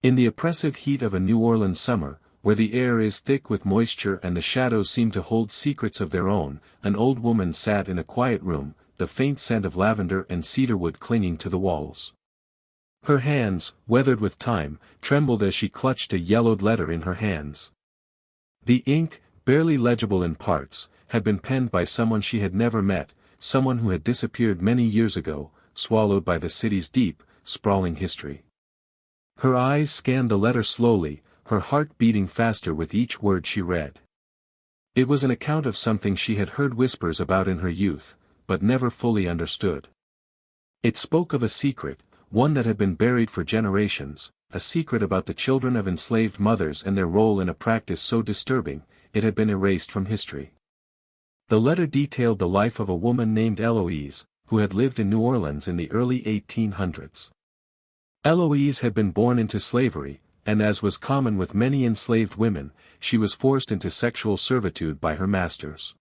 In the oppressive heat of a New Orleans summer, where the air is thick with moisture and the shadows seem to hold secrets of their own, an old woman sat in a quiet room, the faint scent of lavender and cedarwood clinging to the walls. Her hands, weathered with time, trembled as she clutched a yellowed letter in her hands. The ink, barely legible in parts, had been penned by someone she had never met, someone who had disappeared many years ago, swallowed by the city's deep, sprawling history. Her eyes scanned the letter slowly, her heart beating faster with each word she read. It was an account of something she had heard whispers about in her youth, but never fully understood. It spoke of a secret, one that had been buried for generations, a secret about the children of enslaved mothers and their role in a practice so disturbing, it had been erased from history. The letter detailed the life of a woman named Eloise, who had lived in New Orleans in the early 1800s. Eloise had been born into slavery, and as was common with many enslaved women, she was forced into sexual servitude by her masters.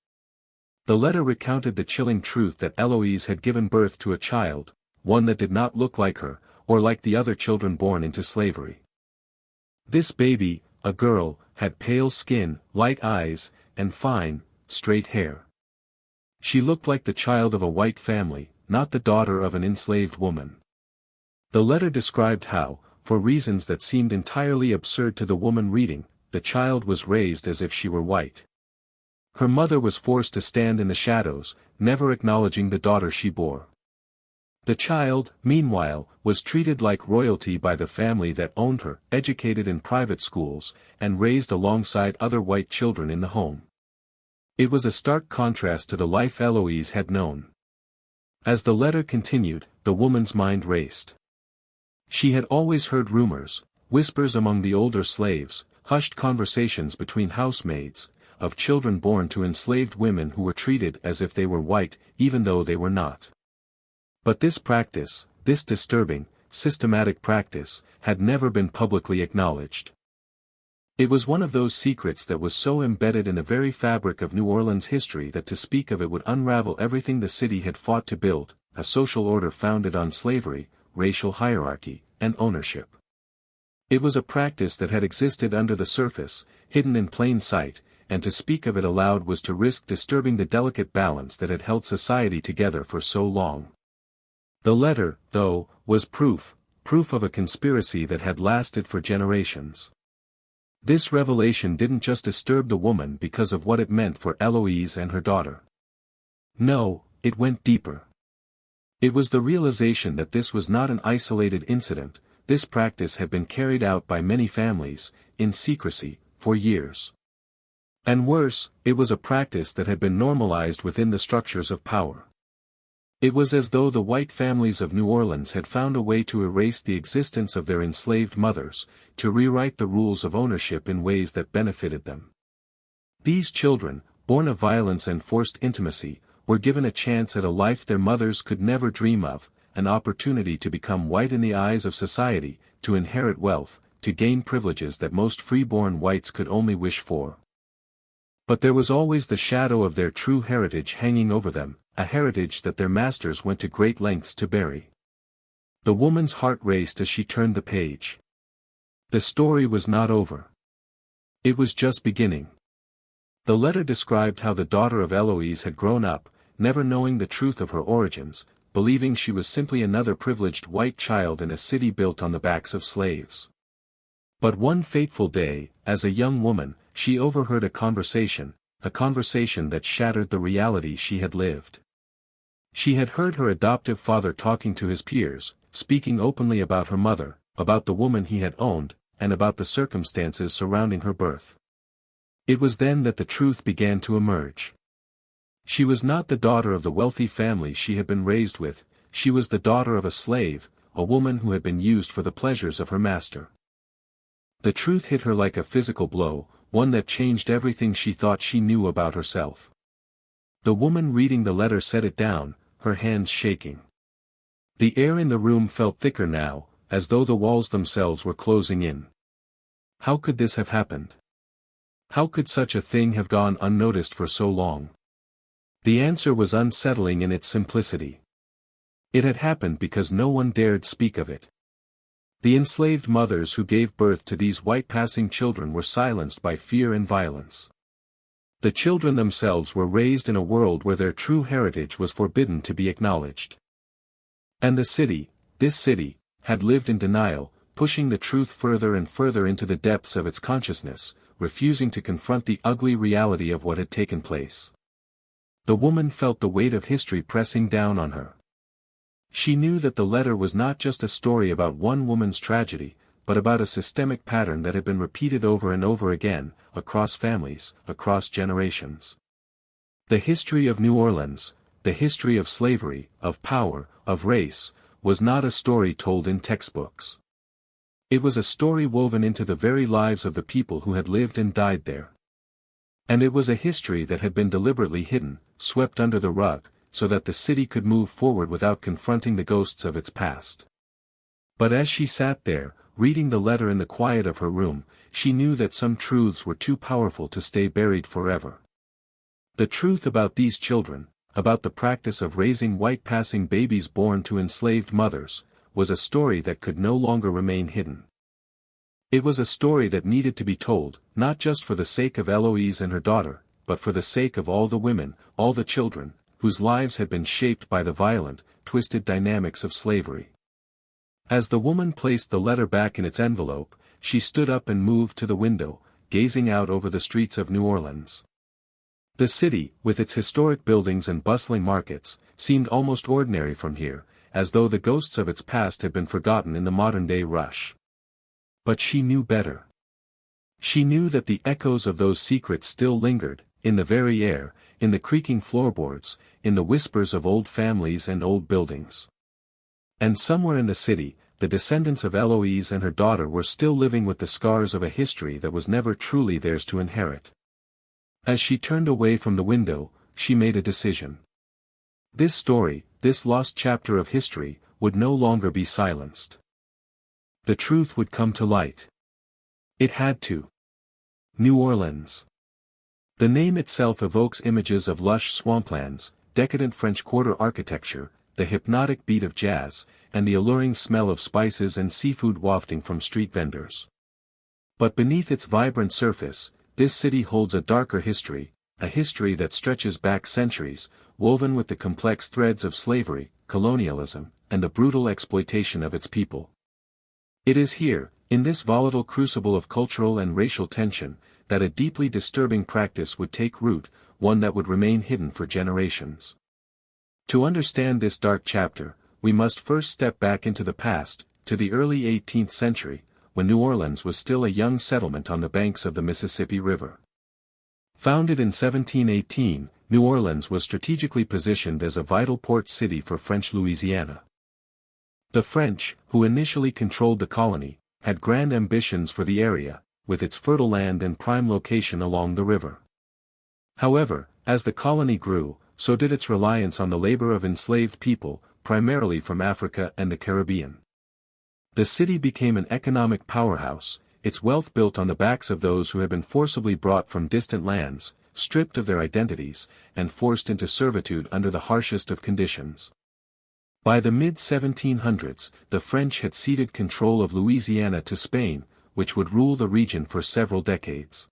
The letter recounted the chilling truth that Eloise had given birth to a child, one that did not look like her, or like the other children born into slavery. This baby, a girl, had pale skin, light eyes, and fine, straight hair. She looked like the child of a white family, not the daughter of an enslaved woman. The letter described how, for reasons that seemed entirely absurd to the woman reading, the child was raised as if she were white. Her mother was forced to stand in the shadows, never acknowledging the daughter she bore. The child, meanwhile, was treated like royalty by the family that owned her, educated in private schools, and raised alongside other white children in the home. It was a stark contrast to the life Eloise had known. As the letter continued, the woman's mind raced. She had always heard rumors, whispers among the older slaves, hushed conversations between housemaids, of children born to enslaved women who were treated as if they were white, even though they were not. But this practice, this disturbing, systematic practice, had never been publicly acknowledged. It was one of those secrets that was so embedded in the very fabric of New Orleans history that to speak of it would unravel everything the city had fought to build, a social order founded on slavery, racial hierarchy, and ownership. It was a practice that had existed under the surface, hidden in plain sight, and to speak of it aloud was to risk disturbing the delicate balance that had held society together for so long. The letter, though, was proof of a conspiracy that had lasted for generations. This revelation didn't just disturb the woman because of what it meant for Eloise and her daughter. No, it went deeper. It was the realization that this was not an isolated incident, this practice had been carried out by many families, in secrecy, for years. And worse, it was a practice that had been normalized within the structures of power. It was as though the white families of New Orleans had found a way to erase the existence of their enslaved mothers, to rewrite the rules of ownership in ways that benefited them. These children, born of violence and forced intimacy, were given a chance at a life their mothers could never dream of, an opportunity to become white in the eyes of society, to inherit wealth, to gain privileges that most freeborn whites could only wish for. But there was always the shadow of their true heritage hanging over them, a heritage that their masters went to great lengths to bury. The woman's heart raced as she turned the page. The story was not over. It was just beginning. The letter described how the daughter of Eloise had grown up, never knowing the truth of her origins, believing she was simply another privileged white child in a city built on the backs of slaves. But one fateful day, as a young woman, she overheard a conversation that shattered the reality she had lived. She had heard her adoptive father talking to his peers, speaking openly about her mother, about the woman he had owned, and about the circumstances surrounding her birth. It was then that the truth began to emerge. She was not the daughter of the wealthy family she had been raised with, she was the daughter of a slave, a woman who had been used for the pleasures of her master. The truth hit her like a physical blow, one that changed everything she thought she knew about herself. The woman reading the letter set it down, her hands shaking. The air in the room felt thicker now, as though the walls themselves were closing in. How could this have happened? How could such a thing have gone unnoticed for so long? The answer was unsettling in its simplicity. It had happened because no one dared speak of it. The enslaved mothers who gave birth to these white-passing children were silenced by fear and violence. The children themselves were raised in a world where their true heritage was forbidden to be acknowledged. And the city, this city, had lived in denial, pushing the truth further and further into the depths of its consciousness, refusing to confront the ugly reality of what had taken place. The woman felt the weight of history pressing down on her. She knew that the letter was not just a story about one woman's tragedy, but about a systemic pattern that had been repeated over and over again, across families, across generations. The history of New Orleans, the history of slavery, of power, of race, was not a story told in textbooks. It was a story woven into the very lives of the people who had lived and died there. And it was a history that had been deliberately hidden, swept under the rug, so that the city could move forward without confronting the ghosts of its past. But as she sat there, reading the letter in the quiet of her room, she knew that some truths were too powerful to stay buried forever. The truth about these children, about the practice of raising white-passing babies born to enslaved mothers, was a story that could no longer remain hidden. It was a story that needed to be told, not just for the sake of Eloise and her daughter, but for the sake of all the women, all the children, whose lives had been shaped by the violent, twisted dynamics of slavery. As the woman placed the letter back in its envelope, she stood up and moved to the window, gazing out over the streets of New Orleans. The city, with its historic buildings and bustling markets, seemed almost ordinary from here, as though the ghosts of its past had been forgotten in the modern-day rush. But she knew better. She knew that the echoes of those secrets still lingered, in the very air, in the creaking floorboards, in the whispers of old families and old buildings. And somewhere in the city, the descendants of Eloise and her daughter were still living with the scars of a history that was never truly theirs to inherit. As she turned away from the window, she made a decision. This story, this lost chapter of history, would no longer be silenced. The truth would come to light. It had to. New Orleans. The name itself evokes images of lush swamplands, decadent French Quarter architecture, the hypnotic beat of jazz, and the alluring smell of spices and seafood wafting from street vendors. But beneath its vibrant surface, this city holds a darker history, a history that stretches back centuries, woven with the complex threads of slavery, colonialism, and the brutal exploitation of its people. It is here, in this volatile crucible of cultural and racial tension, that a deeply disturbing practice would take root, one that would remain hidden for generations. To understand this dark chapter, we must first step back into the past, to the early 18th century, when New Orleans was still a young settlement on the banks of the Mississippi River. Founded in 1718, New Orleans was strategically positioned as a vital port city for French Louisiana. The French, who initially controlled the colony, had grand ambitions for the area, with its fertile land and prime location along the river. However, as the colony grew, so did its reliance on the labor of enslaved people, primarily from Africa and the Caribbean. The city became an economic powerhouse, its wealth built on the backs of those who had been forcibly brought from distant lands, stripped of their identities, and forced into servitude under the harshest of conditions. By the mid-1700s, the French had ceded control of Louisiana to Spain, which would rule the region for several decades.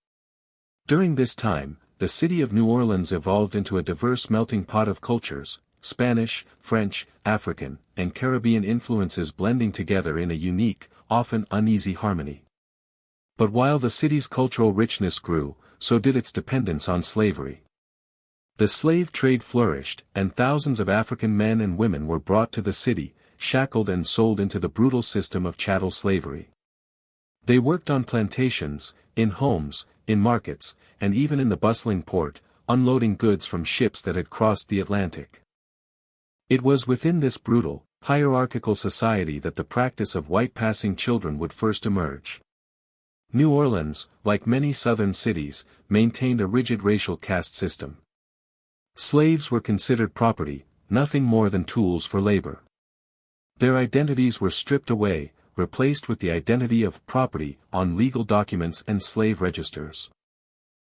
During this time, the city of New Orleans evolved into a diverse melting pot of cultures, Spanish, French, African, and Caribbean influences blending together in a unique, often uneasy harmony. But while the city's cultural richness grew, so did its dependence on slavery. The slave trade flourished, and thousands of African men and women were brought to the city, shackled and sold into the brutal system of chattel slavery. They worked on plantations, in homes, in markets, and even in the bustling port, unloading goods from ships that had crossed the Atlantic. It was within this brutal, hierarchical society that the practice of white-passing children would first emerge. New Orleans, like many southern cities, maintained a rigid racial caste system. Slaves were considered property, nothing more than tools for labor. Their identities were stripped away, replaced with the identity of property on legal documents and slave registers.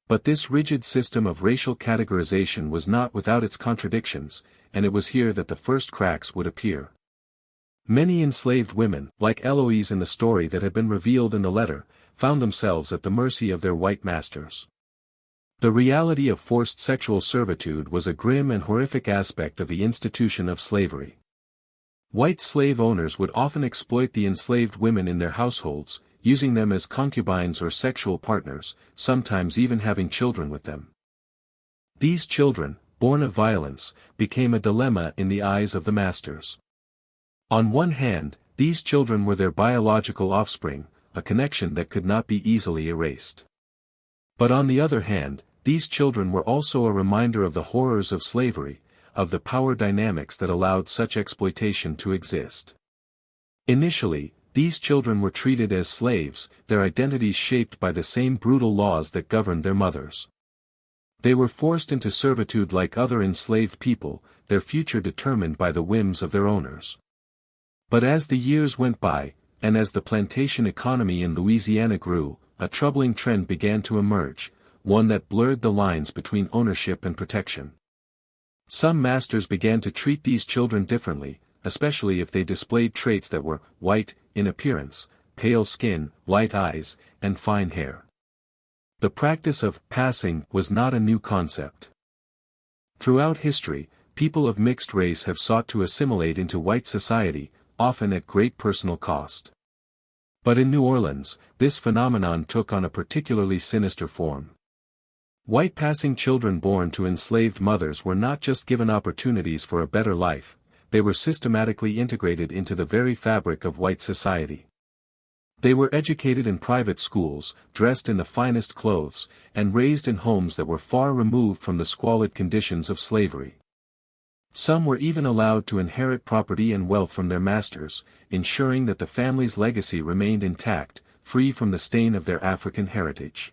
But this rigid system of racial categorization was not without its contradictions, and it was here that the first cracks would appear. Many enslaved women, like Eloise in the story that had been revealed in the letter, found themselves at the mercy of their white masters. The reality of forced sexual servitude was a grim and horrific aspect of the institution of slavery. White slave owners would often exploit the enslaved women in their households, using them as concubines or sexual partners, sometimes even having children with them. These children, born of violence, became a dilemma in the eyes of the masters. On one hand, these children were their biological offspring, a connection that could not be easily erased. But on the other hand, these children were also a reminder of the horrors of slavery, of the power dynamics that allowed such exploitation to exist. Initially, these children were treated as slaves, their identities shaped by the same brutal laws that governed their mothers. They were forced into servitude like other enslaved people, their future determined by the whims of their owners. But as the years went by, and as the plantation economy in Louisiana grew, a troubling trend began to emerge, one that blurred the lines between ownership and protection. Some masters began to treat these children differently, especially if they displayed traits that were white in appearance, pale skin, light eyes, and fine hair. The practice of passing was not a new concept. Throughout history, people of mixed race have sought to assimilate into white society, often at great personal cost. But in New Orleans, this phenomenon took on a particularly sinister form. White passing children born to enslaved mothers were not just given opportunities for a better life, they were systematically integrated into the very fabric of white society. They were educated in private schools, dressed in the finest clothes, and raised in homes that were far removed from the squalid conditions of slavery. Some were even allowed to inherit property and wealth from their masters, ensuring that the family's legacy remained intact, free from the stain of their African heritage.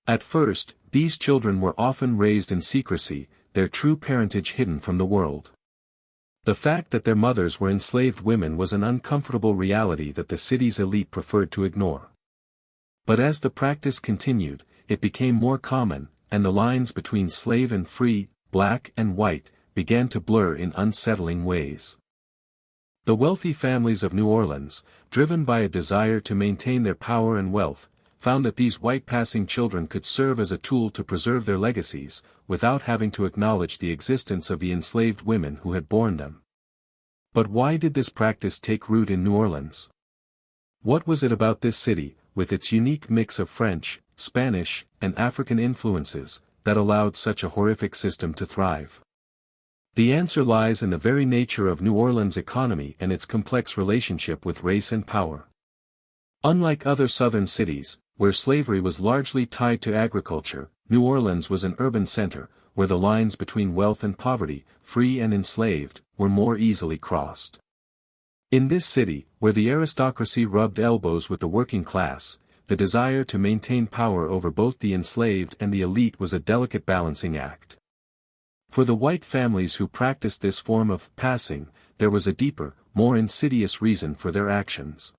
At first, these children were often raised in secrecy, their true parentage hidden from the world. The fact that their mothers were enslaved women was an uncomfortable reality that the city's elite preferred to ignore. But as the practice continued, it became more common, and the lines between slave and free, black and white, began to blur in unsettling ways. The wealthy families of New Orleans, driven by a desire to maintain their power and wealth, found that these white-passing children could serve as a tool to preserve their legacies, without having to acknowledge the existence of the enslaved women who had borne them. But why did this practice take root in New Orleans? What was it about this city, with its unique mix of French, Spanish, and African influences, that allowed such a horrific system to thrive? The answer lies in the very nature of New Orleans' economy and its complex relationship with race and power. Unlike other southern cities, where slavery was largely tied to agriculture, New Orleans was an urban center, where the lines between wealth and poverty, free and enslaved, were more easily crossed. In this city, where the aristocracy rubbed elbows with the working class, the desire to maintain power over both the enslaved and the elite was a delicate balancing act. For the white families who practiced this form of passing, there was a deeper, more insidious reason for their actions.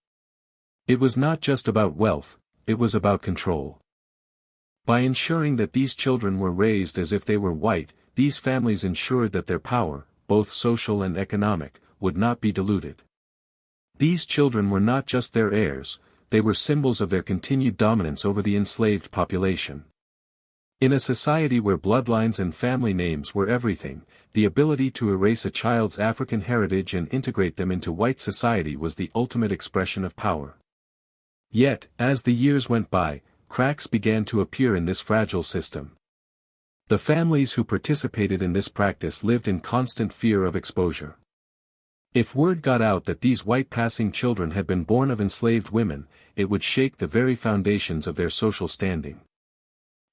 It was not just about wealth, it was about control. By ensuring that these children were raised as if they were white, these families ensured that their power, both social and economic, would not be diluted. These children were not just their heirs, they were symbols of their continued dominance over the enslaved population. In a society where bloodlines and family names were everything, the ability to erase a child's African heritage and integrate them into white society was the ultimate expression of power. Yet, as the years went by, cracks began to appear in this fragile system. The families who participated in this practice lived in constant fear of exposure. If word got out that these white-passing children had been born of enslaved women, it would shake the very foundations of their social standing.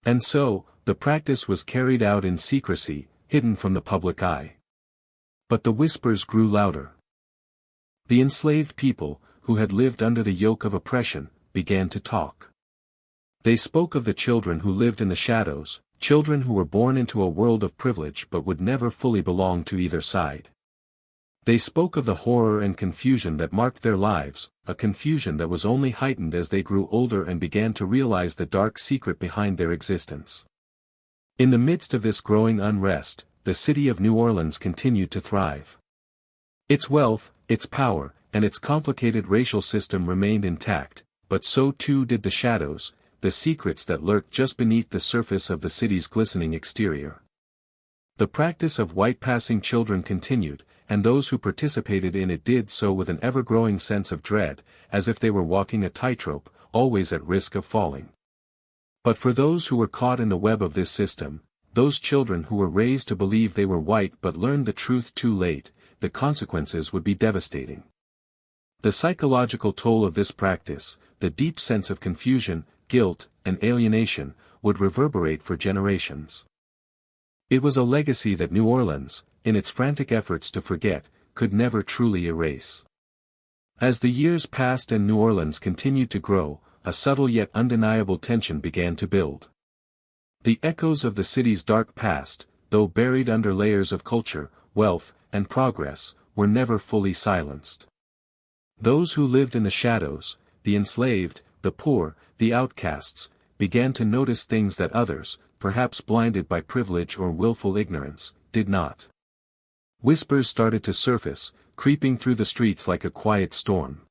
And so, the practice was carried out in secrecy, hidden from the public eye. But the whispers grew louder. The enslaved people, who had lived under the yoke of oppression, began to talk. They spoke of the children who lived in the shadows, children who were born into a world of privilege but would never fully belong to either side. They spoke of the horror and confusion that marked their lives, a confusion that was only heightened as they grew older and began to realize the dark secret behind their existence. In the midst of this growing unrest, the city of New Orleans continued to thrive. Its wealth, its power, and its complicated racial system remained intact, but so too did the shadows, the secrets that lurked just beneath the surface of the city's glistening exterior. The practice of white passing children continued, and those who participated in it did so with an ever-growing sense of dread, as if they were walking a tightrope, always at risk of falling. But for those who were caught in the web of this system, those children who were raised to believe they were white but learned the truth too late, the consequences would be devastating. The psychological toll of this practice, the deep sense of confusion, guilt, and alienation, would reverberate for generations. It was a legacy that New Orleans, in its frantic efforts to forget, could never truly erase. As the years passed and New Orleans continued to grow, a subtle yet undeniable tension began to build. The echoes of the city's dark past, though buried under layers of culture, wealth, and progress, were never fully silenced. Those who lived in the shadows, the enslaved, the poor, the outcasts, began to notice things that others, perhaps blinded by privilege or willful ignorance, did not. Whispers started to surface, creeping through the streets like a quiet storm.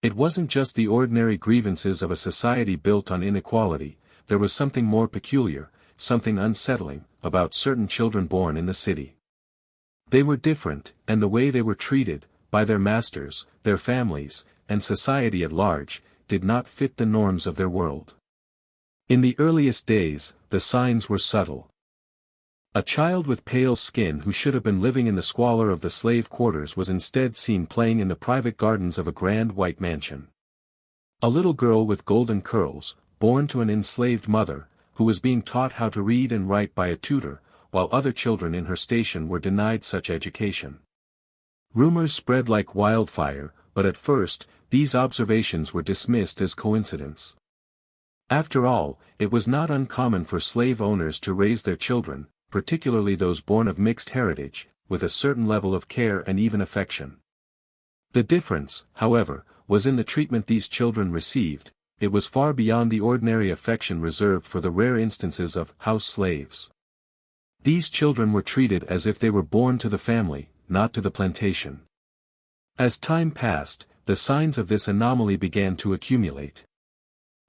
It wasn't just the ordinary grievances of a society built on inequality, there was something more peculiar, something unsettling, about certain children born in the city. They were different, and the way they were treated, by their masters, their families, and society at large, did not fit the norms of their world. In the earliest days, the signs were subtle. A child with pale skin who should have been living in the squalor of the slave quarters was instead seen playing in the private gardens of a grand white mansion. A little girl with golden curls, born to an enslaved mother, who was being taught how to read and write by a tutor, while other children in her station were denied such education. Rumors spread like wildfire, but at first, these observations were dismissed as coincidence. After all, it was not uncommon for slave owners to raise their children, particularly those born of mixed heritage, with a certain level of care and even affection. The difference, however, was in the treatment these children received. It was far beyond the ordinary affection reserved for the rare instances of house slaves. These children were treated as if they were born to the family, not to the plantation. As time passed, the signs of this anomaly began to accumulate.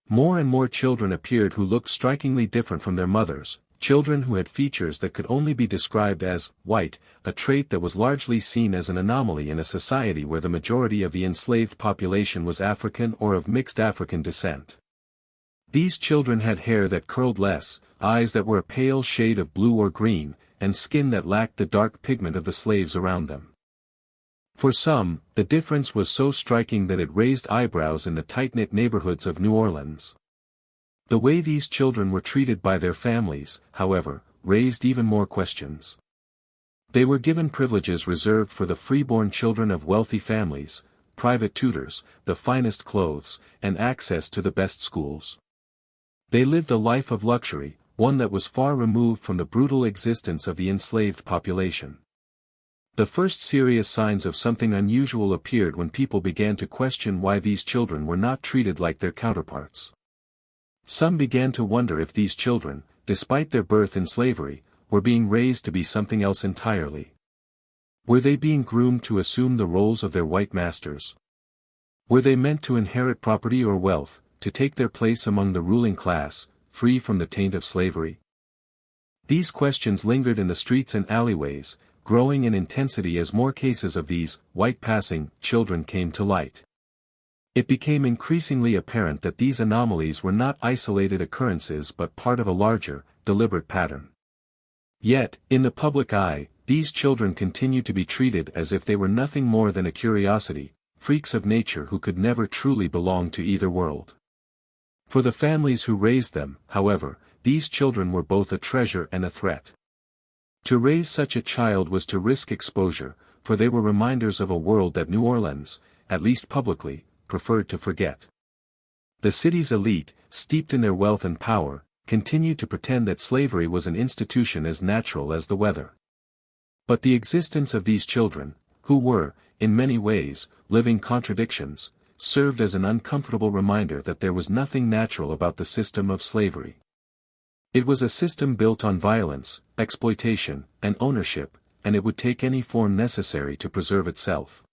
More and more children appeared who looked strikingly different from their mothers, children who had features that could only be described as white, a trait that was largely seen as an anomaly in a society where the majority of the enslaved population was African or of mixed African descent. These children had hair that curled less, eyes that were a pale shade of blue or green, and skin that lacked the dark pigment of the slaves around them. For some, the difference was so striking that it raised eyebrows in the tight-knit neighborhoods of New Orleans. The way these children were treated by their families, however, raised even more questions. They were given privileges reserved for the freeborn children of wealthy families, private tutors, the finest clothes, and access to the best schools. They lived a life of luxury, one that was far removed from the brutal existence of the enslaved population. The first serious signs of something unusual appeared when people began to question why these children were not treated like their counterparts. Some began to wonder if these children, despite their birth in slavery, were being raised to be something else entirely. Were they being groomed to assume the roles of their white masters? Were they meant to inherit property or wealth, to take their place among the ruling class, free from the taint of slavery? These questions lingered in the streets and alleyways, growing in intensity as more cases of these white-passing children came to light. It became increasingly apparent that these anomalies were not isolated occurrences but part of a larger, deliberate pattern. Yet, in the public eye, these children continued to be treated as if they were nothing more than a curiosity, freaks of nature who could never truly belong to either world. For the families who raised them, however, these children were both a treasure and a threat. To raise such a child was to risk exposure, for they were reminders of a world that New Orleans, at least publicly, preferred to forget. The city's elite, steeped in their wealth and power, continued to pretend that slavery was an institution as natural as the weather. But the existence of these children, who were, in many ways, living contradictions, served as an uncomfortable reminder that there was nothing natural about the system of slavery. It was a system built on violence, exploitation, and ownership, and it would take any form necessary to preserve itself.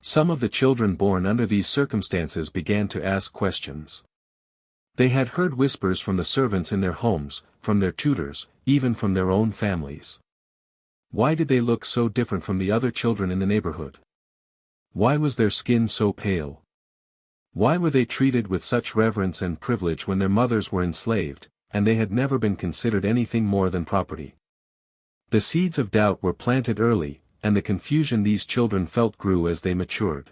Some of the children born under these circumstances began to ask questions. They had heard whispers from the servants in their homes, from their tutors, even from their own families. Why did they look so different from the other children in the neighborhood? Why was their skin so pale? Why were they treated with such reverence and privilege when their mothers were enslaved, and they had never been considered anything more than property? The seeds of doubt were planted early, and the confusion these children felt grew as they matured.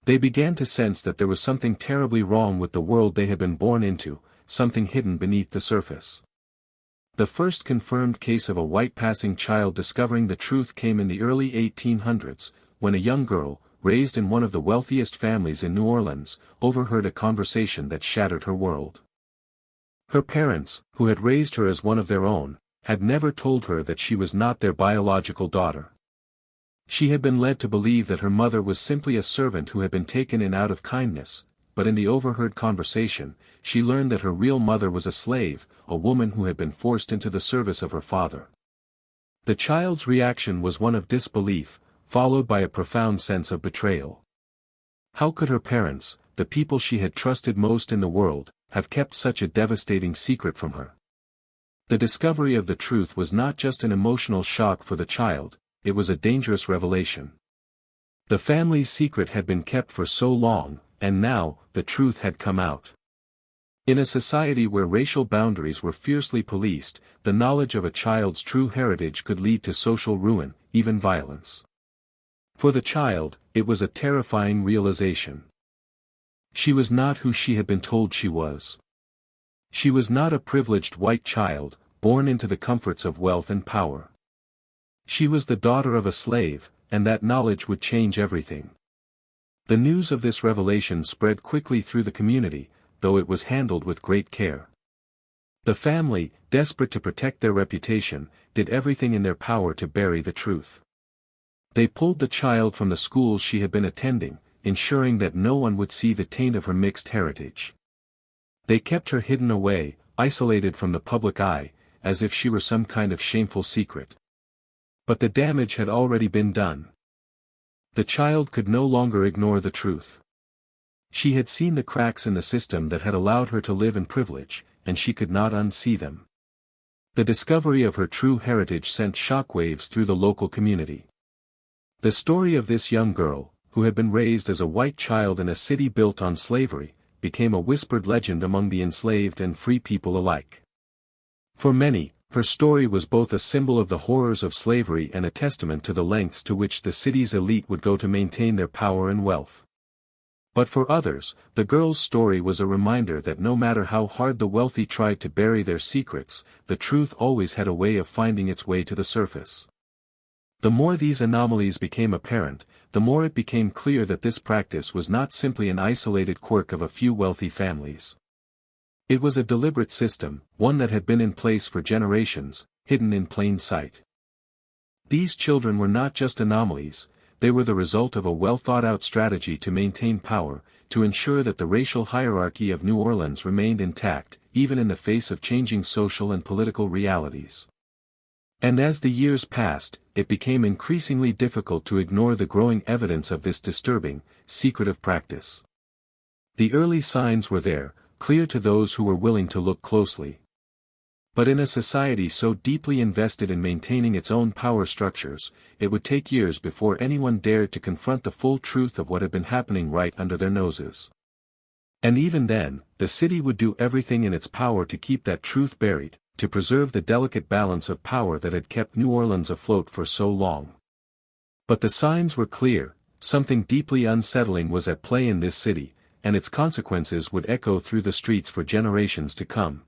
They began to sense that there was something terribly wrong with the world they had been born into, something hidden beneath the surface. The first confirmed case of a white passing child discovering the truth came in the early 1800s, when a young girl, raised in one of the wealthiest families in New Orleans, overheard a conversation that shattered her world. Her parents, who had raised her as one of their own, had never told her that she was not their biological daughter. She had been led to believe that her mother was simply a servant who had been taken in out of kindness, but in the overheard conversation, she learned that her real mother was a slave, a woman who had been forced into the service of her father. The child's reaction was one of disbelief, followed by a profound sense of betrayal. How could her parents, the people she had trusted most in the world, have kept such a devastating secret from her? The discovery of the truth was not just an emotional shock for the child, it was a dangerous revelation. The family's secret had been kept for so long, and now, the truth had come out. In a society where racial boundaries were fiercely policed, the knowledge of a child's true heritage could lead to social ruin, even violence. For the child, it was a terrifying realization. She was not who she had been told she was. She was not a privileged white child, born into the comforts of wealth and power. She was the daughter of a slave, and that knowledge would change everything. The news of this revelation spread quickly through the community, though it was handled with great care. The family, desperate to protect their reputation, did everything in their power to bury the truth. They pulled the child from the schools she had been attending, ensuring that no one would see the taint of her mixed heritage. They kept her hidden away, isolated from the public eye, as if she were some kind of shameful secret. But the damage had already been done. The child could no longer ignore the truth. She had seen the cracks in the system that had allowed her to live in privilege, and she could not unsee them. The discovery of her true heritage sent shockwaves through the local community. The story of this young girl, who had been raised as a white child in a city built on slavery, became a whispered legend among the enslaved and free people alike. For many, her story was both a symbol of the horrors of slavery and a testament to the lengths to which the city's elite would go to maintain their power and wealth. But for others, the girl's story was a reminder that no matter how hard the wealthy tried to bury their secrets, the truth always had a way of finding its way to the surface. The more these anomalies became apparent, the more it became clear that this practice was not simply an isolated quirk of a few wealthy families. It was a deliberate system, one that had been in place for generations, hidden in plain sight. These children were not just anomalies, they were the result of a well-thought-out strategy to maintain power, to ensure that the racial hierarchy of New Orleans remained intact, even in the face of changing social and political realities. And as the years passed, it became increasingly difficult to ignore the growing evidence of this disturbing, secretive practice. The early signs were there, clear to those who were willing to look closely. But in a society so deeply invested in maintaining its own power structures, it would take years before anyone dared to confront the full truth of what had been happening right under their noses. And even then, the city would do everything in its power to keep that truth buried, to preserve the delicate balance of power that had kept New Orleans afloat for so long. But the signs were clear, something deeply unsettling was at play in this city, and its consequences would echo through the streets for generations to come.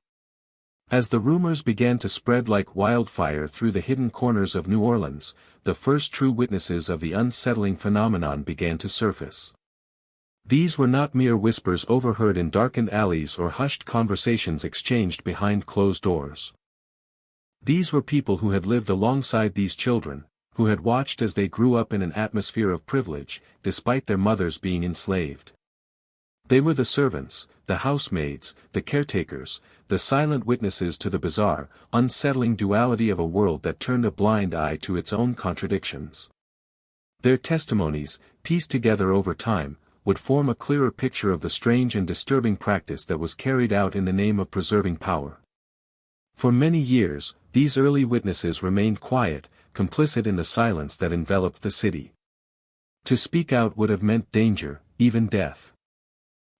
As the rumors began to spread like wildfire through the hidden corners of New Orleans, the first true witnesses of the unsettling phenomenon began to surface. These were not mere whispers overheard in darkened alleys or hushed conversations exchanged behind closed doors. These were people who had lived alongside these children, who had watched as they grew up in an atmosphere of privilege, despite their mothers being enslaved. They were the servants, the housemaids, the caretakers, the silent witnesses to the bizarre, unsettling duality of a world that turned a blind eye to its own contradictions. Their testimonies, pieced together over time, would form a clearer picture of the strange and disturbing practice that was carried out in the name of preserving power. For many years, these early witnesses remained quiet, complicit in the silence that enveloped the city. To speak out would have meant danger, even death.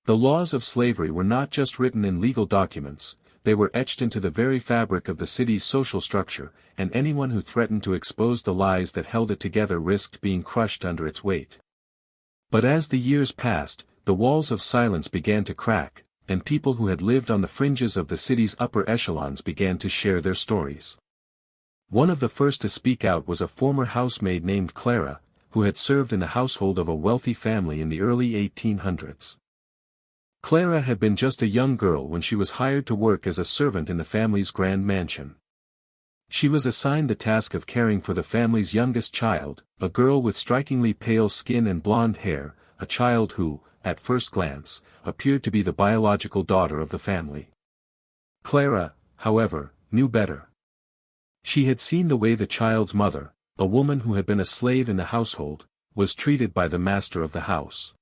The laws of slavery were not just written in legal documents, they were etched into the very fabric of the city's social structure, and anyone who threatened to expose the lies that held it together risked being crushed under its weight. But as the years passed, the walls of silence began to crack, and people who had lived on the fringes of the city's upper echelons began to share their stories. One of the first to speak out was a former housemaid named Clara, who had served in the household of a wealthy family in the early 1800s. Clara had been just a young girl when she was hired to work as a servant in the family's grand mansion. She was assigned the task of caring for the family's youngest child, a girl with strikingly pale skin and blonde hair, a child who, at first glance, appeared to be the biological daughter of the family. Clara, however, knew better. She had seen the way the child's mother, a woman who had been a slave in the household, was treated by the master of the house.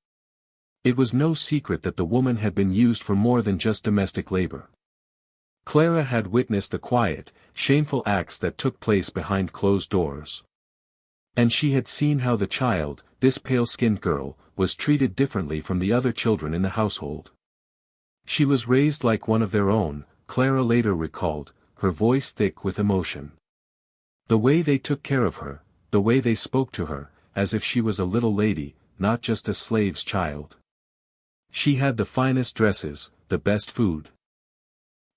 It was no secret that the woman had been used for more than just domestic labor. Clara had witnessed the quiet, shameful acts that took place behind closed doors. And she had seen how the child, this pale-skinned girl, was treated differently from the other children in the household. She was raised like one of their own, Clara later recalled, her voice thick with emotion. The way they took care of her, the way they spoke to her, as if she was a little lady, not just a slave's child. She had the finest dresses, the best food.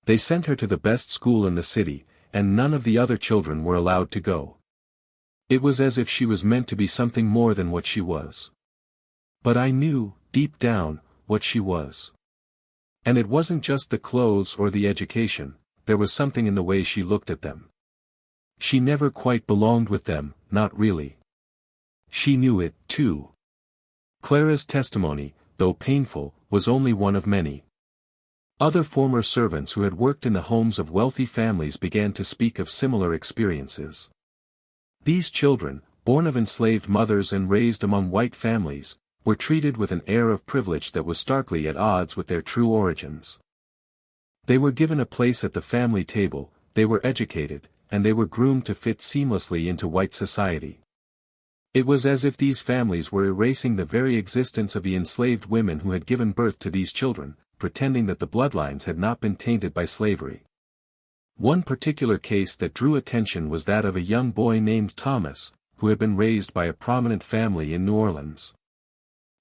They sent her to the best school in the city, and none of the other children were allowed to go. It was as if she was meant to be something more than what she was. But I knew, deep down, what she was. And it wasn't just the clothes or the education, there was something in the way she looked at them. She never quite belonged with them, not really. She knew it, too. Clara's testimony, though painful, was only one of many. Other former servants who had worked in the homes of wealthy families began to speak of similar experiences. These children, born of enslaved mothers and raised among white families, were treated with an air of privilege that was starkly at odds with their true origins. They were given a place at the family table, they were educated, and they were groomed to fit seamlessly into white society. It was as if these families were erasing the very existence of the enslaved women who had given birth to these children, pretending that the bloodlines had not been tainted by slavery. One particular case that drew attention was that of a young boy named Thomas, who had been raised by a prominent family in New Orleans.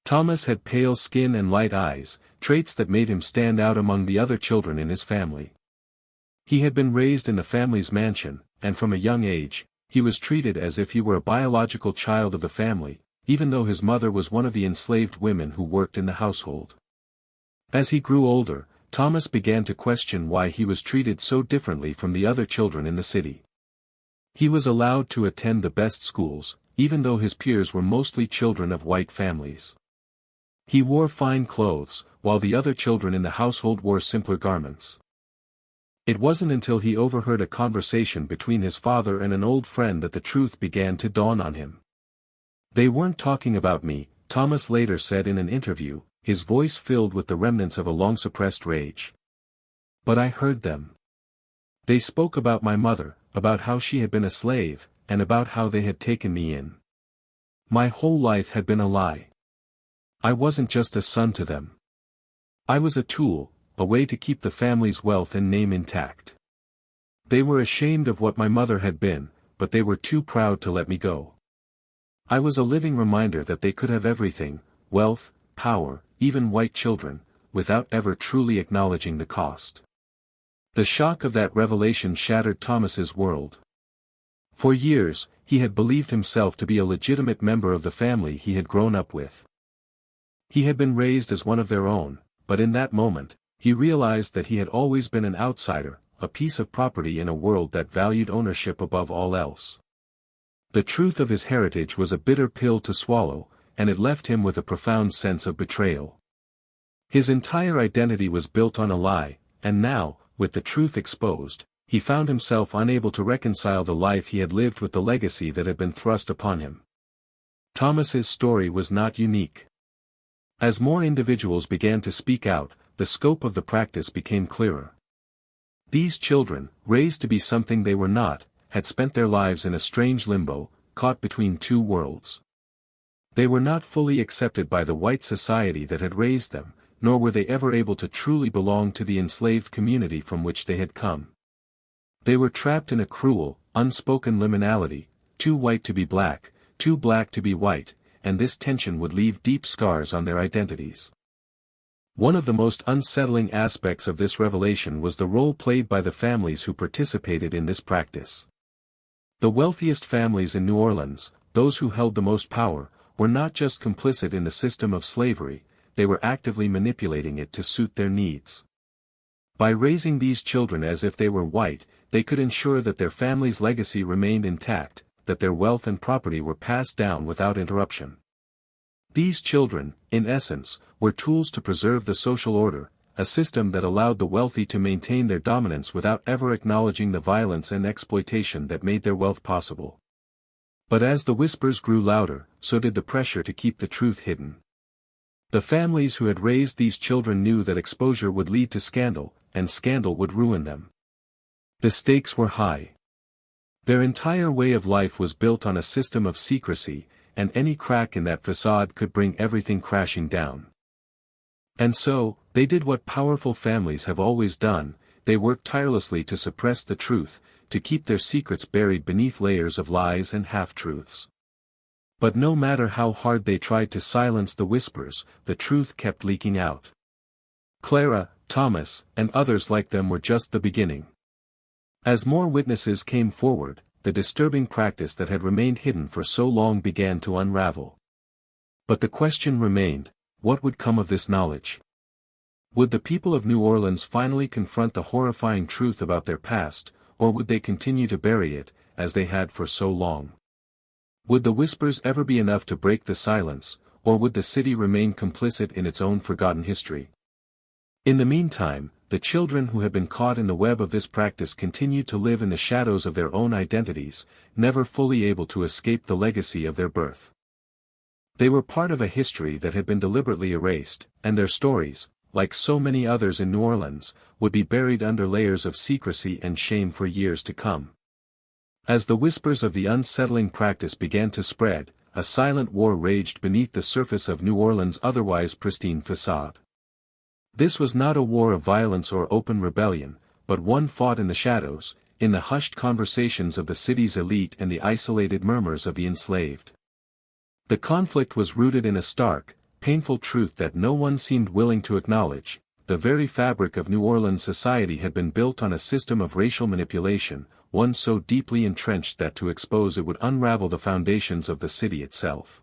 Thomas had pale skin and light eyes, traits that made him stand out among the other children in his family. He had been raised in the family's mansion, and from a young age, he was treated as if he were a biological child of the family, even though his mother was one of the enslaved women who worked in the household. As he grew older, Thomas began to question why he was treated so differently from the other children in the city. He was allowed to attend the best schools, even though his peers were mostly children of white families. He wore fine clothes, while the other children in the household wore simpler garments. It wasn't until he overheard a conversation between his father and an old friend that the truth began to dawn on him. "They weren't talking about me," Thomas later said in an interview, his voice filled with the remnants of a long-suppressed rage. "But I heard them. They spoke about my mother, about how she had been a slave, and about how they had taken me in. My whole life had been a lie. I wasn't just a son to them. I was a tool, a way to keep the family's wealth and name intact. They were ashamed of what my mother had been, but they were too proud to let me go. I was a living reminder that they could have everything, wealth, power, even white children, without ever truly acknowledging the cost." The shock of that revelation shattered Thomas's world. For years, he had believed himself to be a legitimate member of the family he had grown up with. He had been raised as one of their own, but in that moment, he realized that he had always been an outsider, a piece of property in a world that valued ownership above all else. The truth of his heritage was a bitter pill to swallow, and it left him with a profound sense of betrayal. His entire identity was built on a lie, and now, with the truth exposed, he found himself unable to reconcile the life he had lived with the legacy that had been thrust upon him. Thomas's story was not unique. As more individuals began to speak out, the scope of the practice became clearer. These children, raised to be something they were not, had spent their lives in a strange limbo, caught between two worlds. They were not fully accepted by the white society that had raised them, nor were they ever able to truly belong to the enslaved community from which they had come. They were trapped in a cruel, unspoken liminality, too white to be black, too black to be white, and this tension would leave deep scars on their identities. One of the most unsettling aspects of this revelation was the role played by the families who participated in this practice. The wealthiest families in New Orleans, those who held the most power, were not just complicit in the system of slavery, they were actively manipulating it to suit their needs. By raising these children as if they were white, they could ensure that their family's legacy remained intact, that their wealth and property were passed down without interruption. These children, in essence, were tools to preserve the social order, a system that allowed the wealthy to maintain their dominance without ever acknowledging the violence and exploitation that made their wealth possible. But as the whispers grew louder, so did the pressure to keep the truth hidden. The families who had raised these children knew that exposure would lead to scandal, and scandal would ruin them. The stakes were high. Their entire way of life was built on a system of secrecy, and any crack in that facade could bring everything crashing down. And so, they did what powerful families have always done, they worked tirelessly to suppress the truth, to keep their secrets buried beneath layers of lies and half-truths. But no matter how hard they tried to silence the whispers, the truth kept leaking out. Clara, Thomas, and others like them were just the beginning. As more witnesses came forward, the disturbing practice that had remained hidden for so long began to unravel. But the question remained, what would come of this knowledge? Would the people of New Orleans finally confront the horrifying truth about their past, or would they continue to bury it, as they had for so long? Would the whispers ever be enough to break the silence, or would the city remain complicit in its own forgotten history? In the meantime, the children who had been caught in the web of this practice continued to live in the shadows of their own identities, never fully able to escape the legacy of their birth. They were part of a history that had been deliberately erased, and their stories, like so many others in New Orleans, would be buried under layers of secrecy and shame for years to come. As the whispers of the unsettling practice began to spread, a silent war raged beneath the surface of New Orleans' otherwise pristine facade. This was not a war of violence or open rebellion, but one fought in the shadows, in the hushed conversations of the city's elite and the isolated murmurs of the enslaved. The conflict was rooted in a stark, painful truth that no one seemed willing to acknowledge: the very fabric of New Orleans society had been built on a system of racial manipulation, one so deeply entrenched that to expose it would unravel the foundations of the city itself.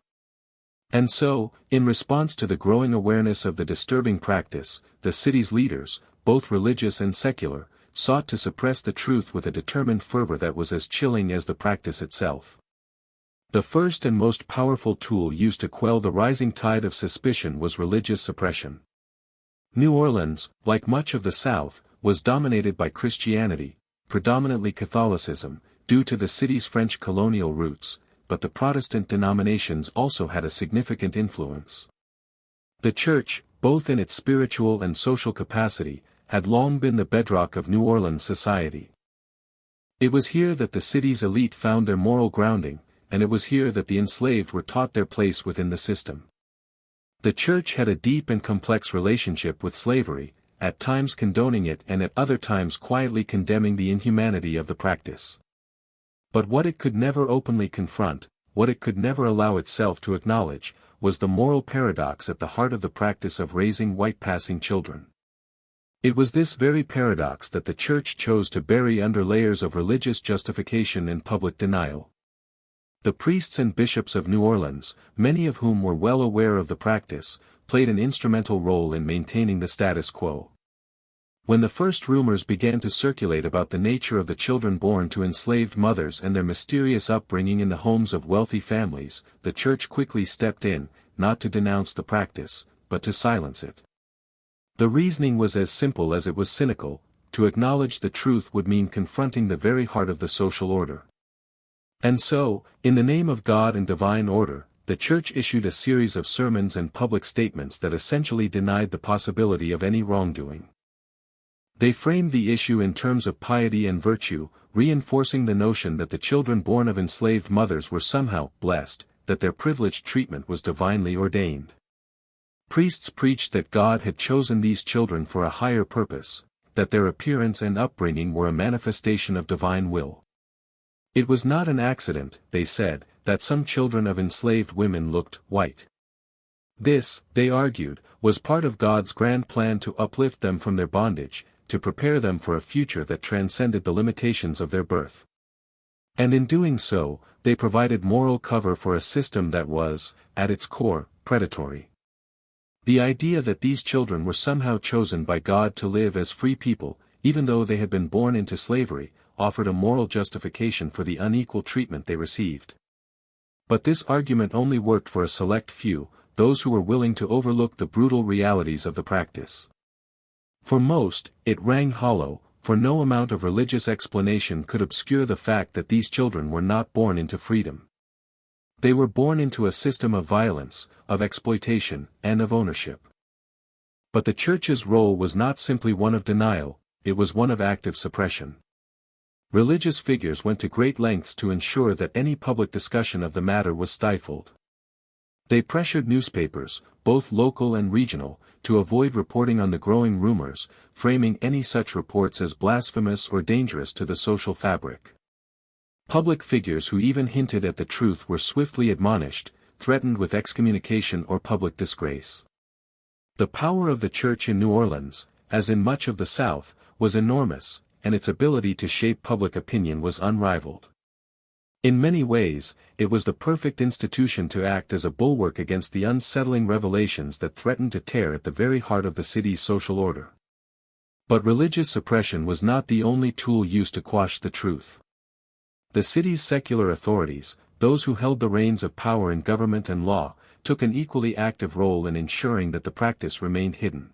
And so, in response to the growing awareness of the disturbing practice, the city's leaders, both religious and secular, sought to suppress the truth with a determined fervor that was as chilling as the practice itself. The first and most powerful tool used to quell the rising tide of suspicion was religious suppression. New Orleans, like much of the South, was dominated by Christianity, predominantly Catholicism, due to the city's French colonial roots, but the Protestant denominations also had a significant influence. The Church, both in its spiritual and social capacity, had long been the bedrock of New Orleans society. It was here that the city's elite found their moral grounding, and it was here that the enslaved were taught their place within the system. The Church had a deep and complex relationship with slavery, at times condoning it and at other times quietly condemning the inhumanity of the practice. But what it could never openly confront, what it could never allow itself to acknowledge, was the moral paradox at the heart of the practice of raising white passing children. It was this very paradox that the Church chose to bury under layers of religious justification and public denial. The priests and bishops of New Orleans, many of whom were well aware of the practice, played an instrumental role in maintaining the status quo. When the first rumors began to circulate about the nature of the children born to enslaved mothers and their mysterious upbringing in the homes of wealthy families, the Church quickly stepped in, not to denounce the practice, but to silence it. The reasoning was as simple as it was cynical: to acknowledge the truth would mean confronting the very heart of the social order. And so, in the name of God and divine order, the church issued a series of sermons and public statements that essentially denied the possibility of any wrongdoing. They framed the issue in terms of piety and virtue, reinforcing the notion that the children born of enslaved mothers were somehow blessed, that their privileged treatment was divinely ordained. Priests preached that God had chosen these children for a higher purpose, that their appearance and upbringing were a manifestation of divine will. It was not an accident, they said, that some children of enslaved women looked white. This, they argued, was part of God's grand plan to uplift them from their bondage, to prepare them for a future that transcended the limitations of their birth. And in doing so, they provided moral cover for a system that was, at its core, predatory. The idea that these children were somehow chosen by God to live as free people, even though they had been born into slavery, offered a moral justification for the unequal treatment they received. But this argument only worked for a select few, those who were willing to overlook the brutal realities of the practice. For most, it rang hollow, for no amount of religious explanation could obscure the fact that these children were not born into freedom. They were born into a system of violence, of exploitation, and of ownership. But the Church's role was not simply one of denial, it was one of active suppression. Religious figures went to great lengths to ensure that any public discussion of the matter was stifled. They pressured newspapers, both local and regional, to avoid reporting on the growing rumors, framing any such reports as blasphemous or dangerous to the social fabric. Public figures who even hinted at the truth were swiftly admonished, threatened with excommunication or public disgrace. The power of the Church in New Orleans, as in much of the South, was enormous, and its ability to shape public opinion was unrivaled. In many ways, it was the perfect institution to act as a bulwark against the unsettling revelations that threatened to tear at the very heart of the city's social order. But religious suppression was not the only tool used to quash the truth. The city's secular authorities, those who held the reins of power in government and law, took an equally active role in ensuring that the practice remained hidden.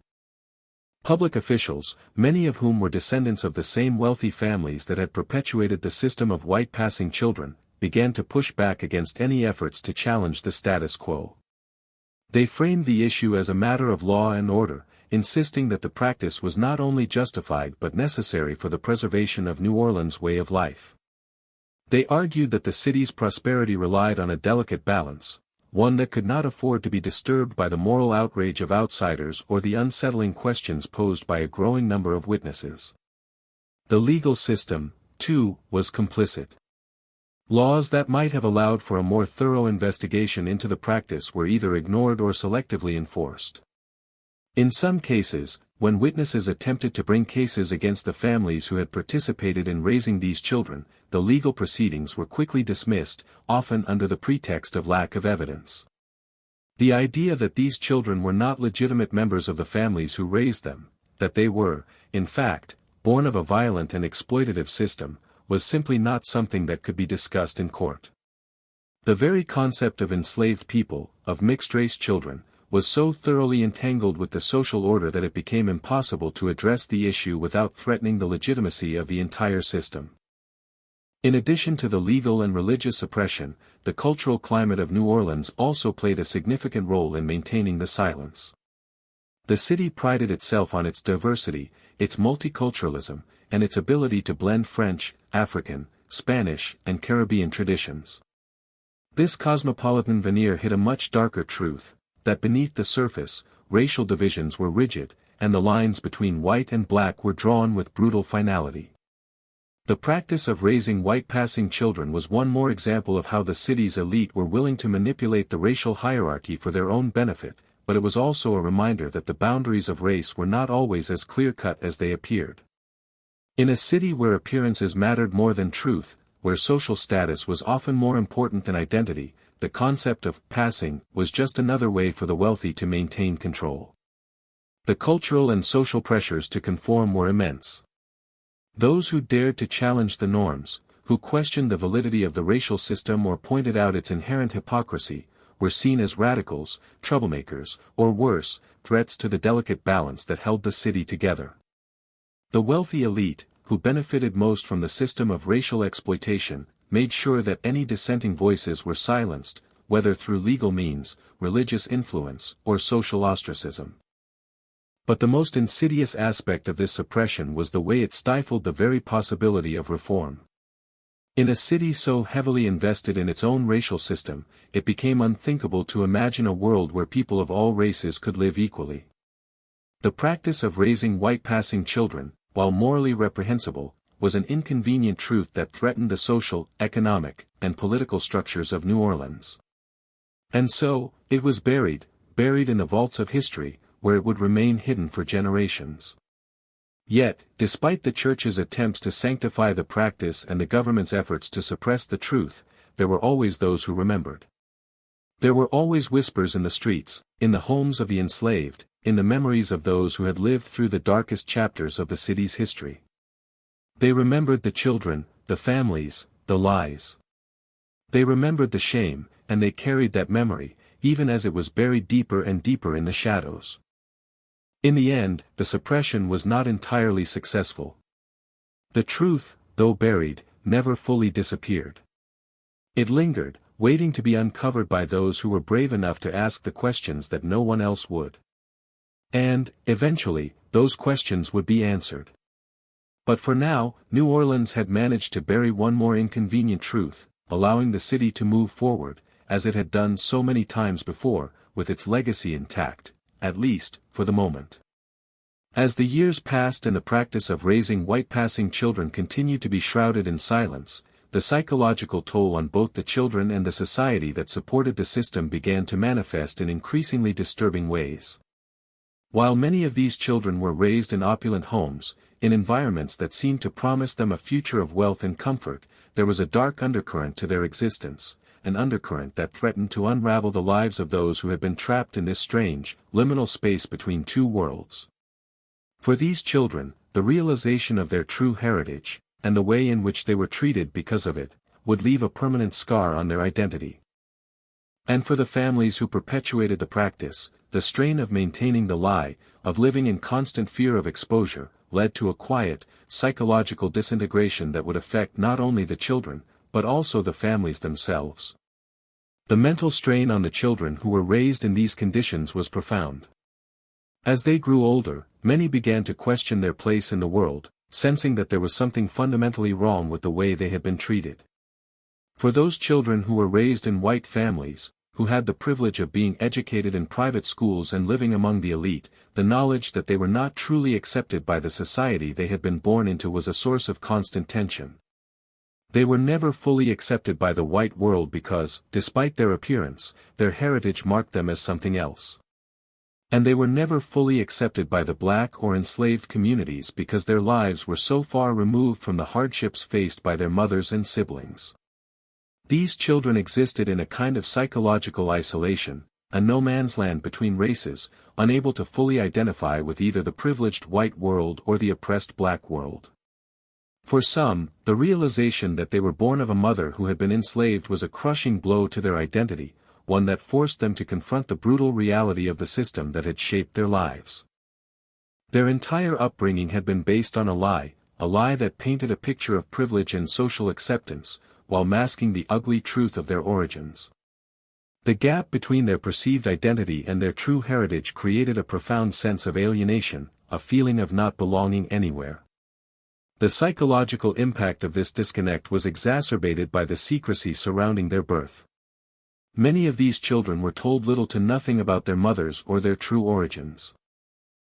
Public officials, many of whom were descendants of the same wealthy families that had perpetuated the system of white passing children, began to push back against any efforts to challenge the status quo. They framed the issue as a matter of law and order, insisting that the practice was not only justified but necessary for the preservation of New Orleans' way of life. They argued that the city's prosperity relied on a delicate balance, one that could not afford to be disturbed by the moral outrage of outsiders or the unsettling questions posed by a growing number of witnesses. The legal system, too, was complicit. Laws that might have allowed for a more thorough investigation into the practice were either ignored or selectively enforced. In some cases, when witnesses attempted to bring cases against the families who had participated in raising these children, the legal proceedings were quickly dismissed, often under the pretext of lack of evidence. The idea that these children were not legitimate members of the families who raised them, that they were, in fact, born of a violent and exploitative system, was simply not something that could be discussed in court. The very concept of enslaved people, of mixed-race children, was so thoroughly entangled with the social order that it became impossible to address the issue without threatening the legitimacy of the entire system. In addition to the legal and religious suppression, the cultural climate of New Orleans also played a significant role in maintaining the silence. The city prided itself on its diversity, its multiculturalism, and its ability to blend French, African, Spanish, and Caribbean traditions. This cosmopolitan veneer hid a much darker truth, that beneath the surface, racial divisions were rigid, and the lines between white and black were drawn with brutal finality. The practice of raising white-passing children was one more example of how the city's elite were willing to manipulate the racial hierarchy for their own benefit, but it was also a reminder that the boundaries of race were not always as clear-cut as they appeared. In a city where appearances mattered more than truth, where social status was often more important than identity, the concept of passing was just another way for the wealthy to maintain control. The cultural and social pressures to conform were immense. Those who dared to challenge the norms, who questioned the validity of the racial system or pointed out its inherent hypocrisy, were seen as radicals, troublemakers, or worse, threats to the delicate balance that held the city together. The wealthy elite, who benefited most from the system of racial exploitation, made sure that any dissenting voices were silenced, whether through legal means, religious influence, or social ostracism. But the most insidious aspect of this suppression was the way it stifled the very possibility of reform. In a city so heavily invested in its own racial system, it became unthinkable to imagine a world where people of all races could live equally. The practice of raising white passing children, while morally reprehensible, was an inconvenient truth that threatened the social, economic, and political structures of New Orleans. And so, it was buried in the vaults of history, where it would remain hidden for generations. Yet, despite the Church's attempts to sanctify the practice and the government's efforts to suppress the truth, there were always those who remembered. There were always whispers in the streets, in the homes of the enslaved, in the memories of those who had lived through the darkest chapters of the city's history. They remembered the children, the families, the lies. They remembered the shame, and they carried that memory, even as it was buried deeper and deeper in the shadows. In the end, the suppression was not entirely successful. The truth, though buried, never fully disappeared. It lingered, waiting to be uncovered by those who were brave enough to ask the questions that no one else would. And, eventually, those questions would be answered. But for now, New Orleans had managed to bury one more inconvenient truth, allowing the city to move forward, as it had done so many times before, with its legacy intact, at least, for the moment. As the years passed and the practice of raising white passing children continued to be shrouded in silence, the psychological toll on both the children and the society that supported the system began to manifest in increasingly disturbing ways. While many of these children were raised in opulent homes, in environments that seemed to promise them a future of wealth and comfort, there was a dark undercurrent to their existence, an undercurrent that threatened to unravel the lives of those who had been trapped in this strange, liminal space between two worlds. For these children, the realization of their true heritage, and the way in which they were treated because of it, would leave a permanent scar on their identity. And for the families who perpetuated the practice, the strain of maintaining the lie, of living in constant fear of exposure, led to a quiet, psychological disintegration that would affect not only the children, but also the families themselves. The mental strain on the children who were raised in these conditions was profound. As they grew older, many began to question their place in the world, sensing that there was something fundamentally wrong with the way they had been treated. For those children who were raised in white families, who had the privilege of being educated in private schools and living among the elite, the knowledge that they were not truly accepted by the society they had been born into was a source of constant tension. They were never fully accepted by the white world because, despite their appearance, their heritage marked them as something else. And they were never fully accepted by the black or enslaved communities because their lives were so far removed from the hardships faced by their mothers and siblings. These children existed in a kind of psychological isolation, a no-man's land between races, unable to fully identify with either the privileged white world or the oppressed black world. For some, the realization that they were born of a mother who had been enslaved was a crushing blow to their identity, one that forced them to confront the brutal reality of the system that had shaped their lives. Their entire upbringing had been based on a lie that painted a picture of privilege and social acceptance, while masking the ugly truth of their origins. The gap between their perceived identity and their true heritage created a profound sense of alienation, a feeling of not belonging anywhere. The psychological impact of this disconnect was exacerbated by the secrecy surrounding their birth. Many of these children were told little to nothing about their mothers or their true origins.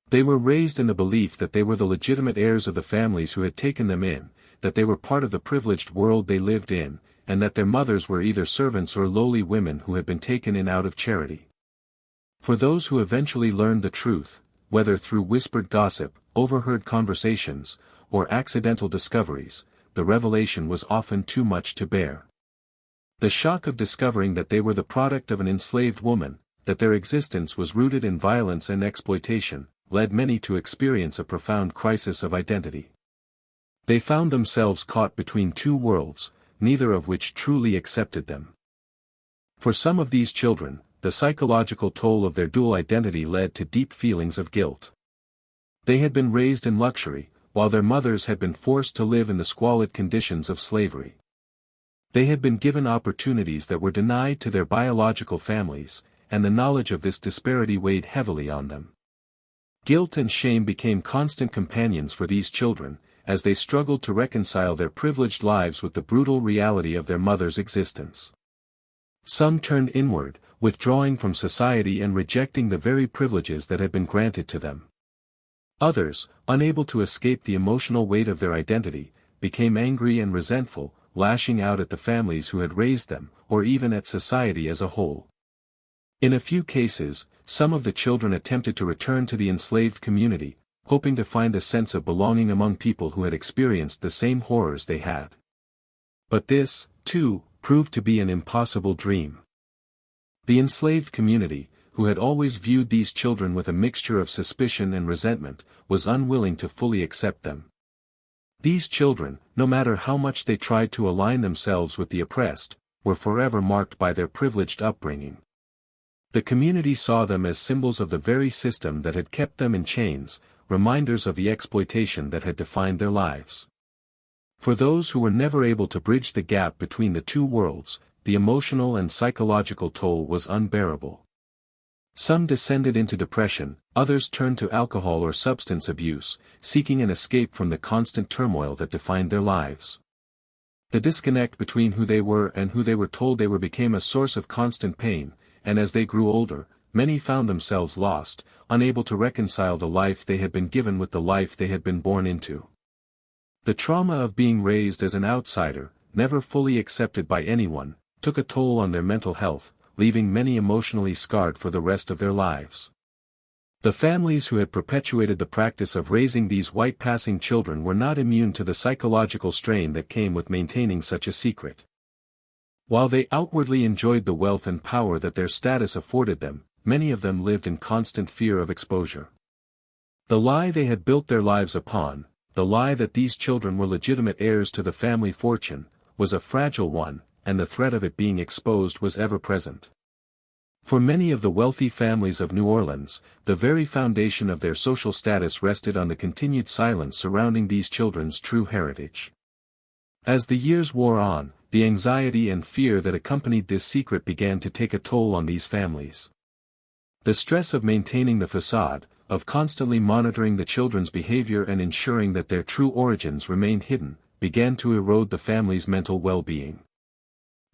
They were raised in the belief that they were the legitimate heirs of the families who had taken them in, that they were part of the privileged world they lived in, and that their mothers were either servants or lowly women who had been taken in out of charity. For those who eventually learned the truth, whether through whispered gossip, overheard conversations, or accidental discoveries, the revelation was often too much to bear. The shock of discovering that they were the product of an enslaved woman, that their existence was rooted in violence and exploitation, led many to experience a profound crisis of identity. They found themselves caught between two worlds, neither of which truly accepted them. For some of these children, the psychological toll of their dual identity led to deep feelings of guilt. They had been raised in luxury, while their mothers had been forced to live in the squalid conditions of slavery. They had been given opportunities that were denied to their biological families, and the knowledge of this disparity weighed heavily on them. Guilt and shame became constant companions for these children, as they struggled to reconcile their privileged lives with the brutal reality of their mother's existence. Some turned inward, withdrawing from society and rejecting the very privileges that had been granted to them. Others, unable to escape the emotional weight of their identity, became angry and resentful, lashing out at the families who had raised them, or even at society as a whole. In a few cases, some of the children attempted to return to the enslaved community, hoping to find a sense of belonging among people who had experienced the same horrors they had. But this, too, proved to be an impossible dream. The enslaved community, who had always viewed these children with a mixture of suspicion and resentment, was unwilling to fully accept them. These children, no matter how much they tried to align themselves with the oppressed, were forever marked by their privileged upbringing. The community saw them as symbols of the very system that had kept them in chains, reminders of the exploitation that had defined their lives. For those who were never able to bridge the gap between the two worlds, the emotional and psychological toll was unbearable. Some descended into depression, others turned to alcohol or substance abuse, seeking an escape from the constant turmoil that defined their lives. The disconnect between who they were and who they were told they were became a source of constant pain, and as they grew older, many found themselves lost, unable to reconcile the life they had been given with the life they had been born into. The trauma of being raised as an outsider, never fully accepted by anyone, took a toll on their mental health, leaving many emotionally scarred for the rest of their lives. The families who had perpetuated the practice of raising these white-passing children were not immune to the psychological strain that came with maintaining such a secret. While they outwardly enjoyed the wealth and power that their status afforded them, many of them lived in constant fear of exposure. The lie they had built their lives upon, the lie that these children were legitimate heirs to the family fortune, was a fragile one, and the threat of it being exposed was ever present. For many of the wealthy families of New Orleans, the very foundation of their social status rested on the continued silence surrounding these children's true heritage. As the years wore on, the anxiety and fear that accompanied this secret began to take a toll on these families. The stress of maintaining the facade, of constantly monitoring the children's behavior and ensuring that their true origins remained hidden, began to erode the family's mental well-being.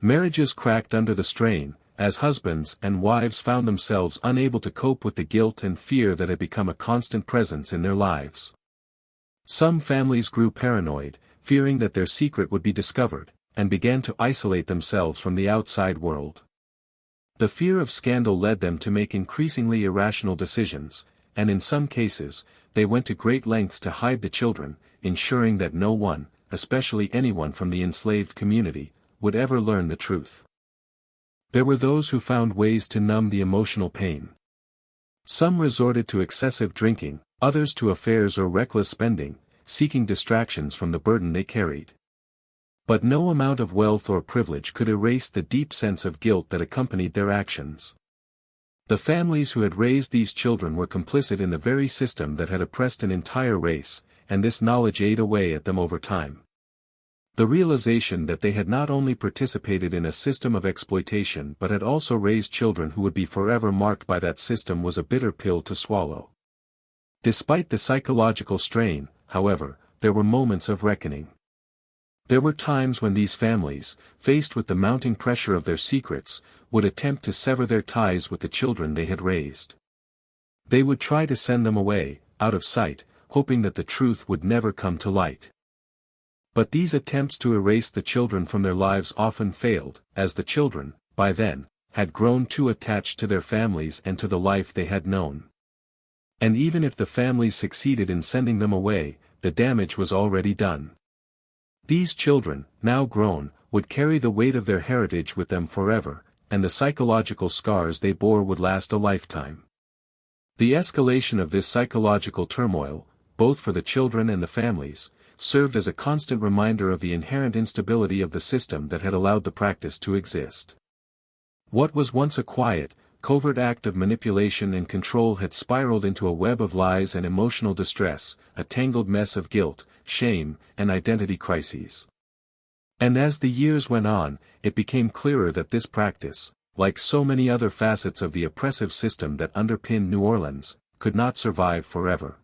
Marriages cracked under the strain, as husbands and wives found themselves unable to cope with the guilt and fear that had become a constant presence in their lives. Some families grew paranoid, fearing that their secret would be discovered, and began to isolate themselves from the outside world. The fear of scandal led them to make increasingly irrational decisions, and in some cases, they went to great lengths to hide the children, ensuring that no one, especially anyone from the enslaved community, would ever learn the truth. There were those who found ways to numb the emotional pain. Some resorted to excessive drinking, others to affairs or reckless spending, seeking distractions from the burden they carried. But no amount of wealth or privilege could erase the deep sense of guilt that accompanied their actions. The families who had raised these children were complicit in the very system that had oppressed an entire race, and this knowledge ate away at them over time. The realization that they had not only participated in a system of exploitation but had also raised children who would be forever marked by that system was a bitter pill to swallow. Despite the psychological strain, however, there were moments of reckoning. There were times when these families, faced with the mounting pressure of their secrets, would attempt to sever their ties with the children they had raised. They would try to send them away, out of sight, hoping that the truth would never come to light. But these attempts to erase the children from their lives often failed, as the children, by then, had grown too attached to their families and to the life they had known. And even if the families succeeded in sending them away, the damage was already done. These children, now grown, would carry the weight of their heritage with them forever, and the psychological scars they bore would last a lifetime. The escalation of this psychological turmoil, both for the children and the families, served as a constant reminder of the inherent instability of the system that had allowed the practice to exist. What was once a quiet, covert act of manipulation and control had spiraled into a web of lies and emotional distress, a tangled mess of guilt, shame, and identity crises. And as the years went on, it became clearer that this practice, like so many other facets of the oppressive system that underpinned New Orleans, could not survive forever.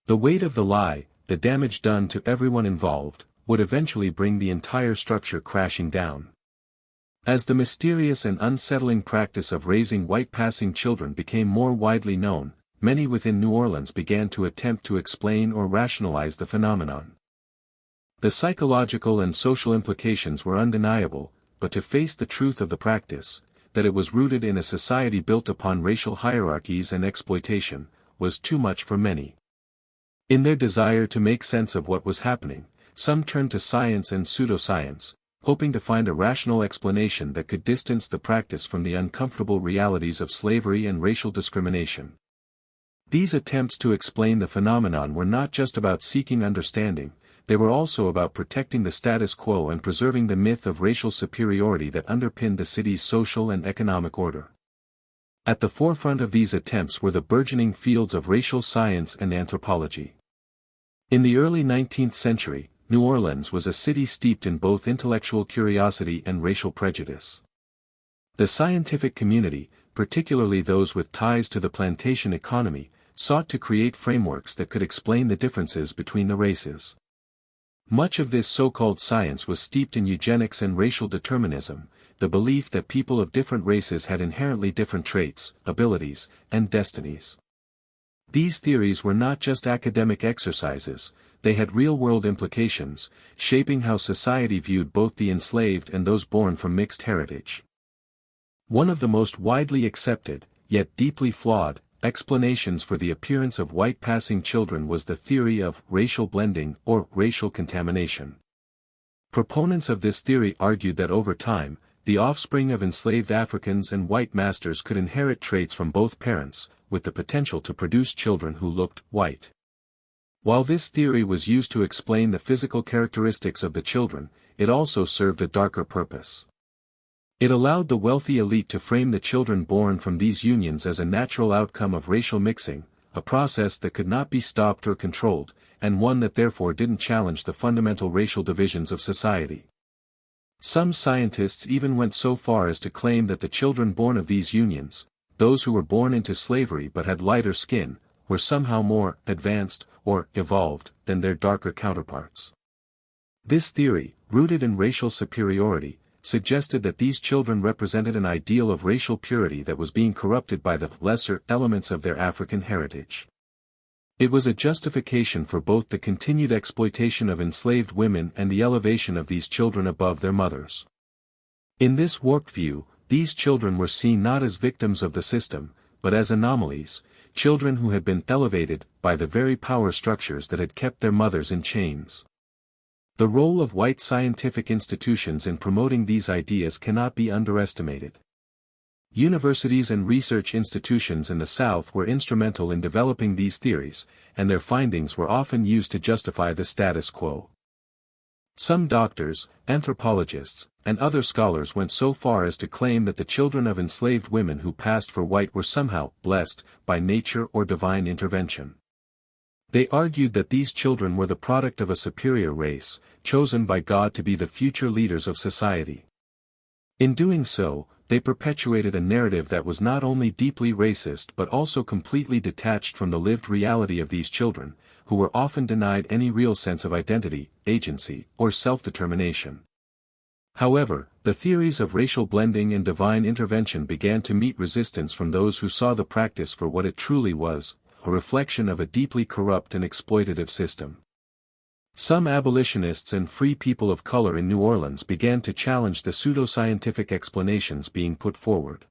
The weight of the lie, the damage done to everyone involved, would eventually bring the entire structure crashing down. As the mysterious and unsettling practice of raising white passing children became more widely known, many within New Orleans began to attempt to explain or rationalize the phenomenon. The psychological and social implications were undeniable, but to face the truth of the practice, that it was rooted in a society built upon racial hierarchies and exploitation, was too much for many. In their desire to make sense of what was happening, some turned to science and pseudoscience, hoping to find a rational explanation that could distance the practice from the uncomfortable realities of slavery and racial discrimination. These attempts to explain the phenomenon were not just about seeking understanding, they were also about protecting the status quo and preserving the myth of racial superiority that underpinned the city's social and economic order. At the forefront of these attempts were the burgeoning fields of racial science and anthropology. In the early 19th century, New Orleans was a city steeped in both intellectual curiosity and racial prejudice. The scientific community, particularly those with ties to the plantation economy, sought to create frameworks that could explain the differences between the races. Much of this so-called science was steeped in eugenics and racial determinism, the belief that people of different races had inherently different traits, abilities, and destinies. These theories were not just academic exercises, they had real-world implications, shaping how society viewed both the enslaved and those born from mixed heritage. One of the most widely accepted, yet deeply flawed, explanations for the appearance of white passing children was the theory of racial blending or racial contamination. Proponents of this theory argued that over time, the offspring of enslaved Africans and white masters could inherit traits from both parents, with the potential to produce children who looked white. While this theory was used to explain the physical characteristics of the children, it also served a darker purpose. It allowed the wealthy elite to frame the children born from these unions as a natural outcome of racial mixing, a process that could not be stopped or controlled, and one that therefore didn't challenge the fundamental racial divisions of society. Some scientists even went so far as to claim that the children born of these unions, those who were born into slavery but had lighter skin, were somehow more advanced or evolved than their darker counterparts. This theory, rooted in racial superiority, suggested that these children represented an ideal of racial purity that was being corrupted by the lesser elements of their African heritage. It was a justification for both the continued exploitation of enslaved women and the elevation of these children above their mothers. In this warped view, these children were seen not as victims of the system, but as anomalies, children who had been elevated by the very power structures that had kept their mothers in chains. The role of white scientific institutions in promoting these ideas cannot be underestimated. Universities and research institutions in the South were instrumental in developing these theories, and their findings were often used to justify the status quo. Some doctors, anthropologists, and other scholars went so far as to claim that the children of enslaved women who passed for white were somehow blessed by nature or divine intervention. They argued that these children were the product of a superior race, chosen by God to be the future leaders of society. In doing so, they perpetuated a narrative that was not only deeply racist but also completely detached from the lived reality of these children, who were often denied any real sense of identity, agency, or self-determination. However, the theories of racial blending and divine intervention began to meet resistance from those who saw the practice for what it truly was, a reflection of a deeply corrupt and exploitative system. Some abolitionists and free people of color in New Orleans began to challenge the pseudoscientific explanations being put forward.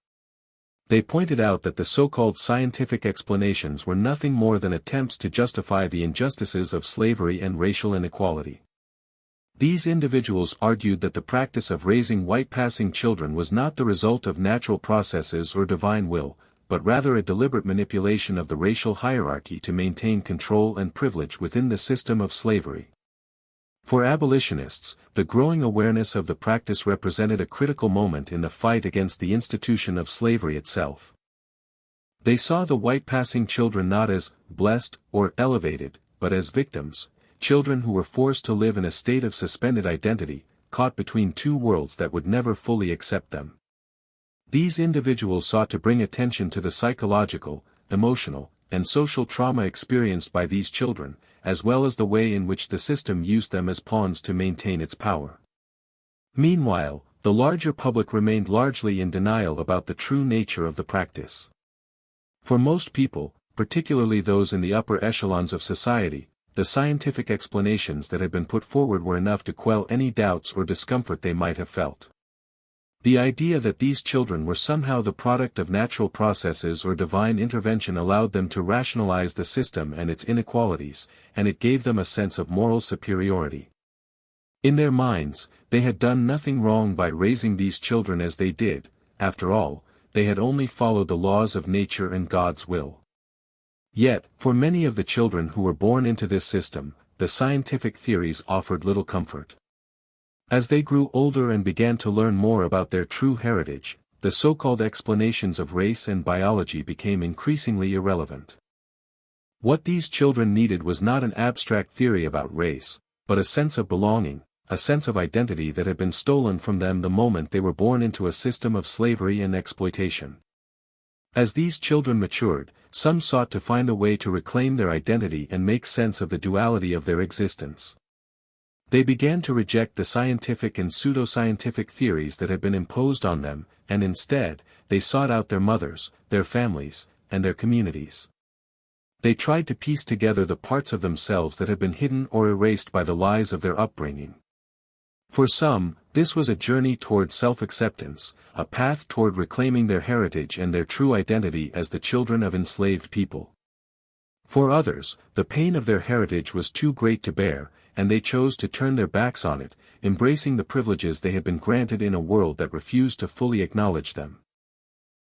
They pointed out that the so-called scientific explanations were nothing more than attempts to justify the injustices of slavery and racial inequality. These individuals argued that the practice of raising white passing children was not the result of natural processes or divine will, but rather a deliberate manipulation of the racial hierarchy to maintain control and privilege within the system of slavery. For abolitionists, the growing awareness of the practice represented a critical moment in the fight against the institution of slavery itself. They saw the white passing children not as blessed or elevated, but as victims, children who were forced to live in a state of suspended identity, caught between two worlds that would never fully accept them. These individuals sought to bring attention to the psychological, emotional, and social trauma experienced by these children, as well as the way in which the system used them as pawns to maintain its power. Meanwhile, the larger public remained largely in denial about the true nature of the practice. For most people, particularly those in the upper echelons of society, the scientific explanations that had been put forward were enough to quell any doubts or discomfort they might have felt. The idea that these children were somehow the product of natural processes or divine intervention allowed them to rationalize the system and its inequalities, and it gave them a sense of moral superiority. In their minds, they had done nothing wrong by raising these children as they did. After all, they had only followed the laws of nature and God's will. Yet, for many of the children who were born into this system, the scientific theories offered little comfort. As they grew older and began to learn more about their true heritage, the so-called explanations of race and biology became increasingly irrelevant. What these children needed was not an abstract theory about race, but a sense of belonging, a sense of identity that had been stolen from them the moment they were born into a system of slavery and exploitation. As these children matured, some sought to find a way to reclaim their identity and make sense of the duality of their existence. They began to reject the scientific and pseudoscientific theories that had been imposed on them, and instead, they sought out their mothers, their families, and their communities. They tried to piece together the parts of themselves that had been hidden or erased by the lies of their upbringing. For some, this was a journey toward self-acceptance, a path toward reclaiming their heritage and their true identity as the children of enslaved people. For others, the pain of their heritage was too great to bear, and they chose to turn their backs on it, embracing the privileges they had been granted in a world that refused to fully acknowledge them.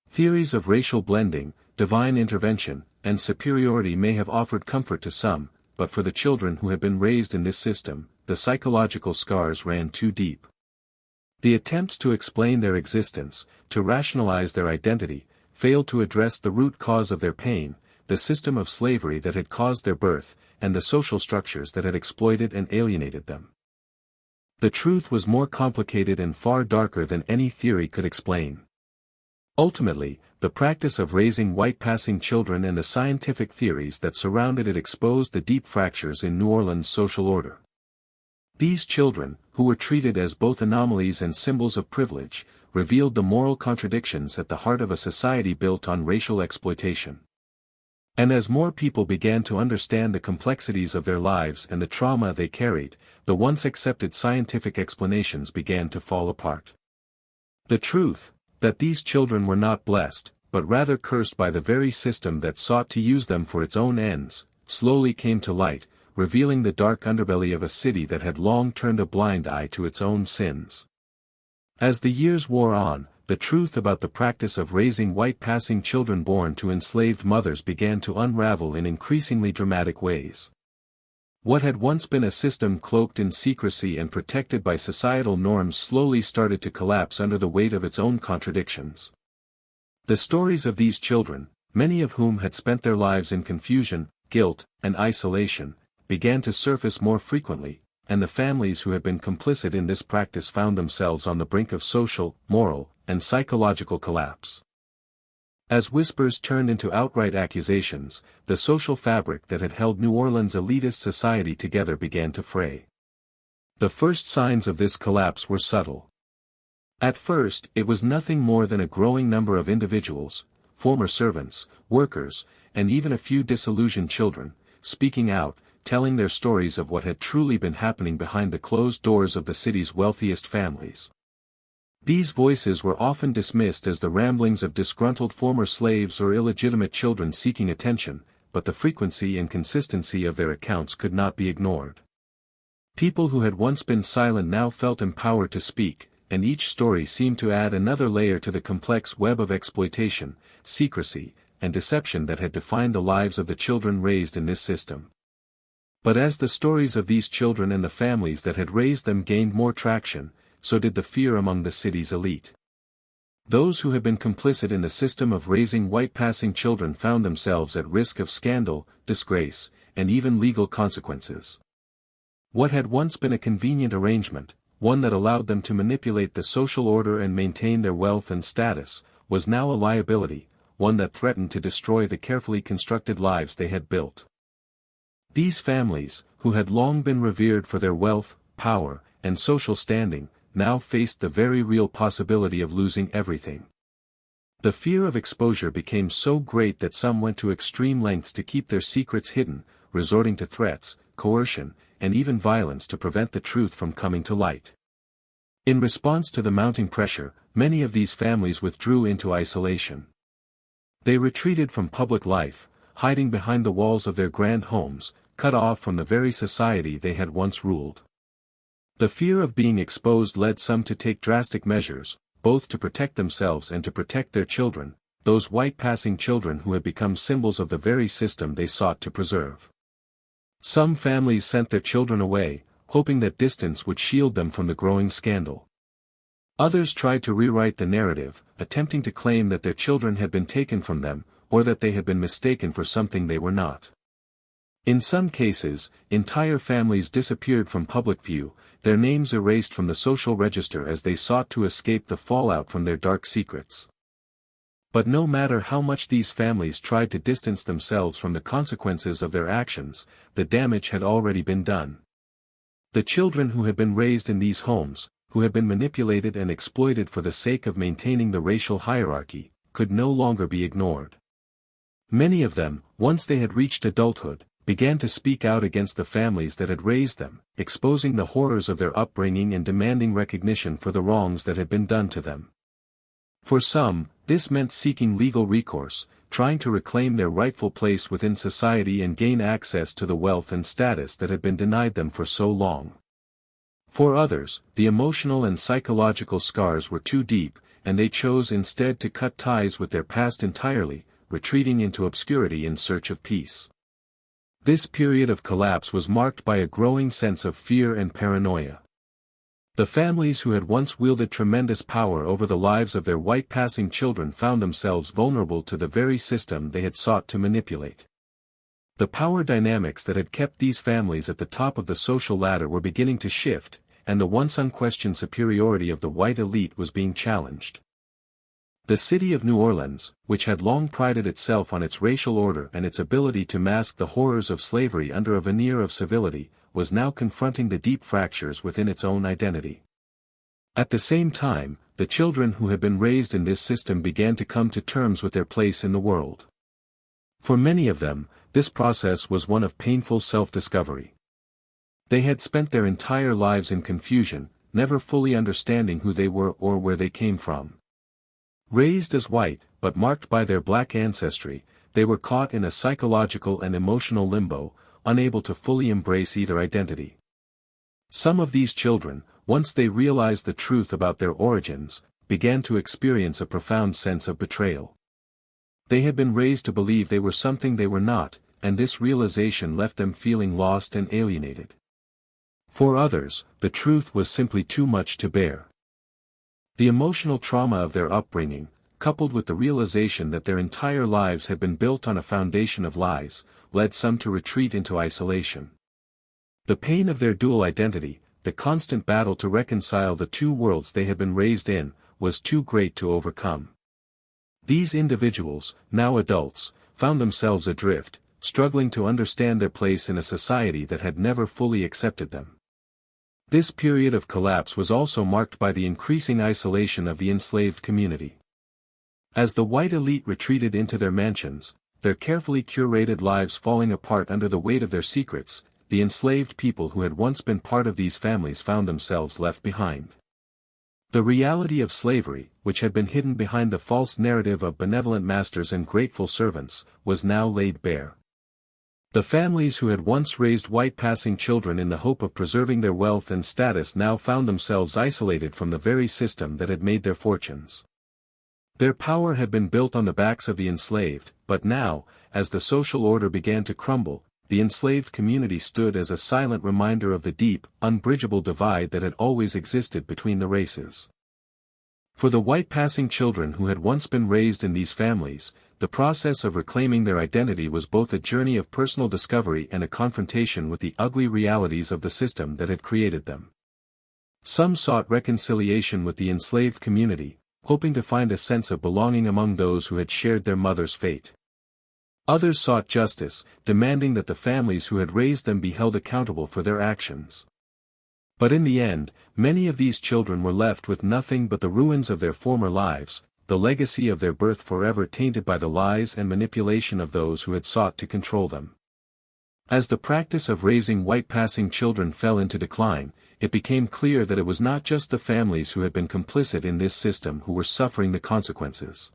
Theories of racial blending, divine intervention, and superiority may have offered comfort to some, but for the children who had been raised in this system, the psychological scars ran too deep. The attempts to explain their existence, to rationalize their identity, failed to address the root cause of their pain, the system of slavery that had caused their birth, and the social structures that had exploited and alienated them. The truth was more complicated and far darker than any theory could explain. Ultimately, the practice of raising white passing children and the scientific theories that surrounded it exposed the deep fractures in New Orleans' social order. These children, who were treated as both anomalies and symbols of privilege, revealed the moral contradictions at the heart of a society built on racial exploitation. And as more people began to understand the complexities of their lives and the trauma they carried, the once accepted scientific explanations began to fall apart. The truth, that these children were not blessed, but rather cursed by the very system that sought to use them for its own ends, slowly came to light, revealing the dark underbelly of a city that had long turned a blind eye to its own sins. As the years wore on, the truth about the practice of raising white passing children born to enslaved mothers began to unravel in increasingly dramatic ways. What had once been a system cloaked in secrecy and protected by societal norms slowly started to collapse under the weight of its own contradictions. The stories of these children, many of whom had spent their lives in confusion, guilt, and isolation, began to surface more frequently, and the families who had been complicit in this practice found themselves on the brink of social, moral, and psychological collapse. As whispers turned into outright accusations, the social fabric that had held New Orleans' elitist society together began to fray. The first signs of this collapse were subtle. At first, it was nothing more than a growing number of individuals, former servants, workers, and even a few disillusioned children, speaking out, telling their stories of what had truly been happening behind the closed doors of the city's wealthiest families. These voices were often dismissed as the ramblings of disgruntled former slaves or illegitimate children seeking attention, but the frequency and consistency of their accounts could not be ignored. People who had once been silent now felt empowered to speak, and each story seemed to add another layer to the complex web of exploitation, secrecy, and deception that had defined the lives of the children raised in this system. But as the stories of these children and the families that had raised them gained more traction, so did the fear among the city's elite. Those who had been complicit in the system of raising white passing children found themselves at risk of scandal, disgrace, and even legal consequences. What had once been a convenient arrangement, one that allowed them to manipulate the social order and maintain their wealth and status, was now a liability, one that threatened to destroy the carefully constructed lives they had built. These families, who had long been revered for their wealth, power, and social standing, now faced the very real possibility of losing everything. The fear of exposure became so great that some went to extreme lengths to keep their secrets hidden, resorting to threats, coercion, and even violence to prevent the truth from coming to light. In response to the mounting pressure, many of these families withdrew into isolation. They retreated from public life, hiding behind the walls of their grand homes, cut off from the very society they had once ruled. The fear of being exposed led some to take drastic measures, both to protect themselves and to protect their children, those white passing children who had become symbols of the very system they sought to preserve. Some families sent their children away, hoping that distance would shield them from the growing scandal. Others tried to rewrite the narrative, attempting to claim that their children had been taken from them, or that they had been mistaken for something they were not. In some cases, entire families disappeared from public view, their names erased from the social register as they sought to escape the fallout from their dark secrets. But no matter how much these families tried to distance themselves from the consequences of their actions, the damage had already been done. The children who had been raised in these homes, who had been manipulated and exploited for the sake of maintaining the racial hierarchy, could no longer be ignored. Many of them, once they had reached adulthood, began to speak out against the families that had raised them, exposing the horrors of their upbringing and demanding recognition for the wrongs that had been done to them. For some, this meant seeking legal recourse, trying to reclaim their rightful place within society and gain access to the wealth and status that had been denied them for so long. For others, the emotional and psychological scars were too deep, and they chose instead to cut ties with their past entirely, retreating into obscurity in search of peace. This period of collapse was marked by a growing sense of fear and paranoia. The families who had once wielded tremendous power over the lives of their white passing children found themselves vulnerable to the very system they had sought to manipulate. The power dynamics that had kept these families at the top of the social ladder were beginning to shift, and the once unquestioned superiority of the white elite was being challenged. The city of New Orleans, which had long prided itself on its racial order and its ability to mask the horrors of slavery under a veneer of civility, was now confronting the deep fractures within its own identity. At the same time, the children who had been raised in this system began to come to terms with their place in the world. For many of them, this process was one of painful self-discovery. They had spent their entire lives in confusion, never fully understanding who they were or where they came from. Raised as white, but marked by their black ancestry, they were caught in a psychological and emotional limbo, unable to fully embrace either identity. Some of these children, once they realized the truth about their origins, began to experience a profound sense of betrayal. They had been raised to believe they were something they were not, and this realization left them feeling lost and alienated. For others, the truth was simply too much to bear. The emotional trauma of their upbringing, coupled with the realization that their entire lives had been built on a foundation of lies, led some to retreat into isolation. The pain of their dual identity, the constant battle to reconcile the two worlds they had been raised in, was too great to overcome. These individuals, now adults, found themselves adrift, struggling to understand their place in a society that had never fully accepted them. This period of collapse was also marked by the increasing isolation of the enslaved community. As the white elite retreated into their mansions, their carefully curated lives falling apart under the weight of their secrets, the enslaved people who had once been part of these families found themselves left behind. The reality of slavery, which had been hidden behind the false narrative of benevolent masters and grateful servants, was now laid bare. The families who had once raised white passing children in the hope of preserving their wealth and status now found themselves isolated from the very system that had made their fortunes. Their power had been built on the backs of the enslaved, but now, as the social order began to crumble, the enslaved community stood as a silent reminder of the deep, unbridgeable divide that had always existed between the races. For the white passing children who had once been raised in these families, the process of reclaiming their identity was both a journey of personal discovery and a confrontation with the ugly realities of the system that had created them. Some sought reconciliation with the enslaved community, hoping to find a sense of belonging among those who had shared their mother's fate. Others sought justice, demanding that the families who had raised them be held accountable for their actions. But in the end, many of these children were left with nothing but the ruins of their former lives, the legacy of their birth forever tainted by the lies and manipulation of those who had sought to control them. As the practice of raising white passing children fell into decline, it became clear that it was not just the families who had been complicit in this system who were suffering the consequences.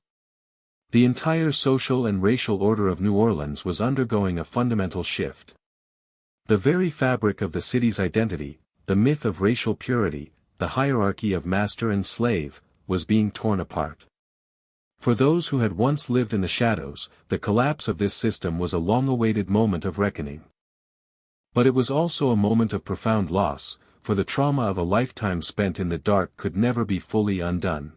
The entire social and racial order of New Orleans was undergoing a fundamental shift. The very fabric of the city's identity, the myth of racial purity, the hierarchy of master and slave, was being torn apart. For those who had once lived in the shadows, the collapse of this system was a long-awaited moment of reckoning. But it was also a moment of profound loss, for the trauma of a lifetime spent in the dark could never be fully undone.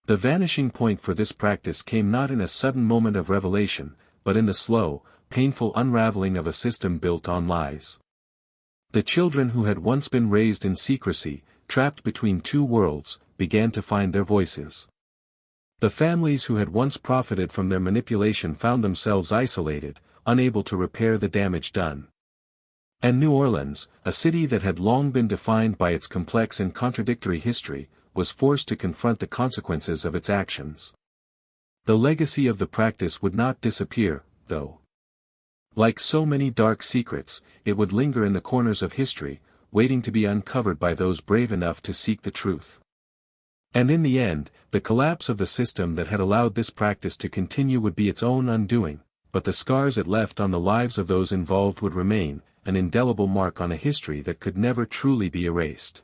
The vanishing point for this practice came not in a sudden moment of revelation, but in the slow, painful unraveling of a system built on lies. The children who had once been raised in secrecy, trapped between two worlds, began to find their voices. The families who had once profited from their manipulation found themselves isolated, unable to repair the damage done. And New Orleans, a city that had long been defined by its complex and contradictory history, was forced to confront the consequences of its actions. The legacy of the practice would not disappear, though. Like so many dark secrets, it would linger in the corners of history, waiting to be uncovered by those brave enough to seek the truth. And in the end, the collapse of the system that had allowed this practice to continue would be its own undoing, but the scars it left on the lives of those involved would remain, an indelible mark on a history that could never truly be erased.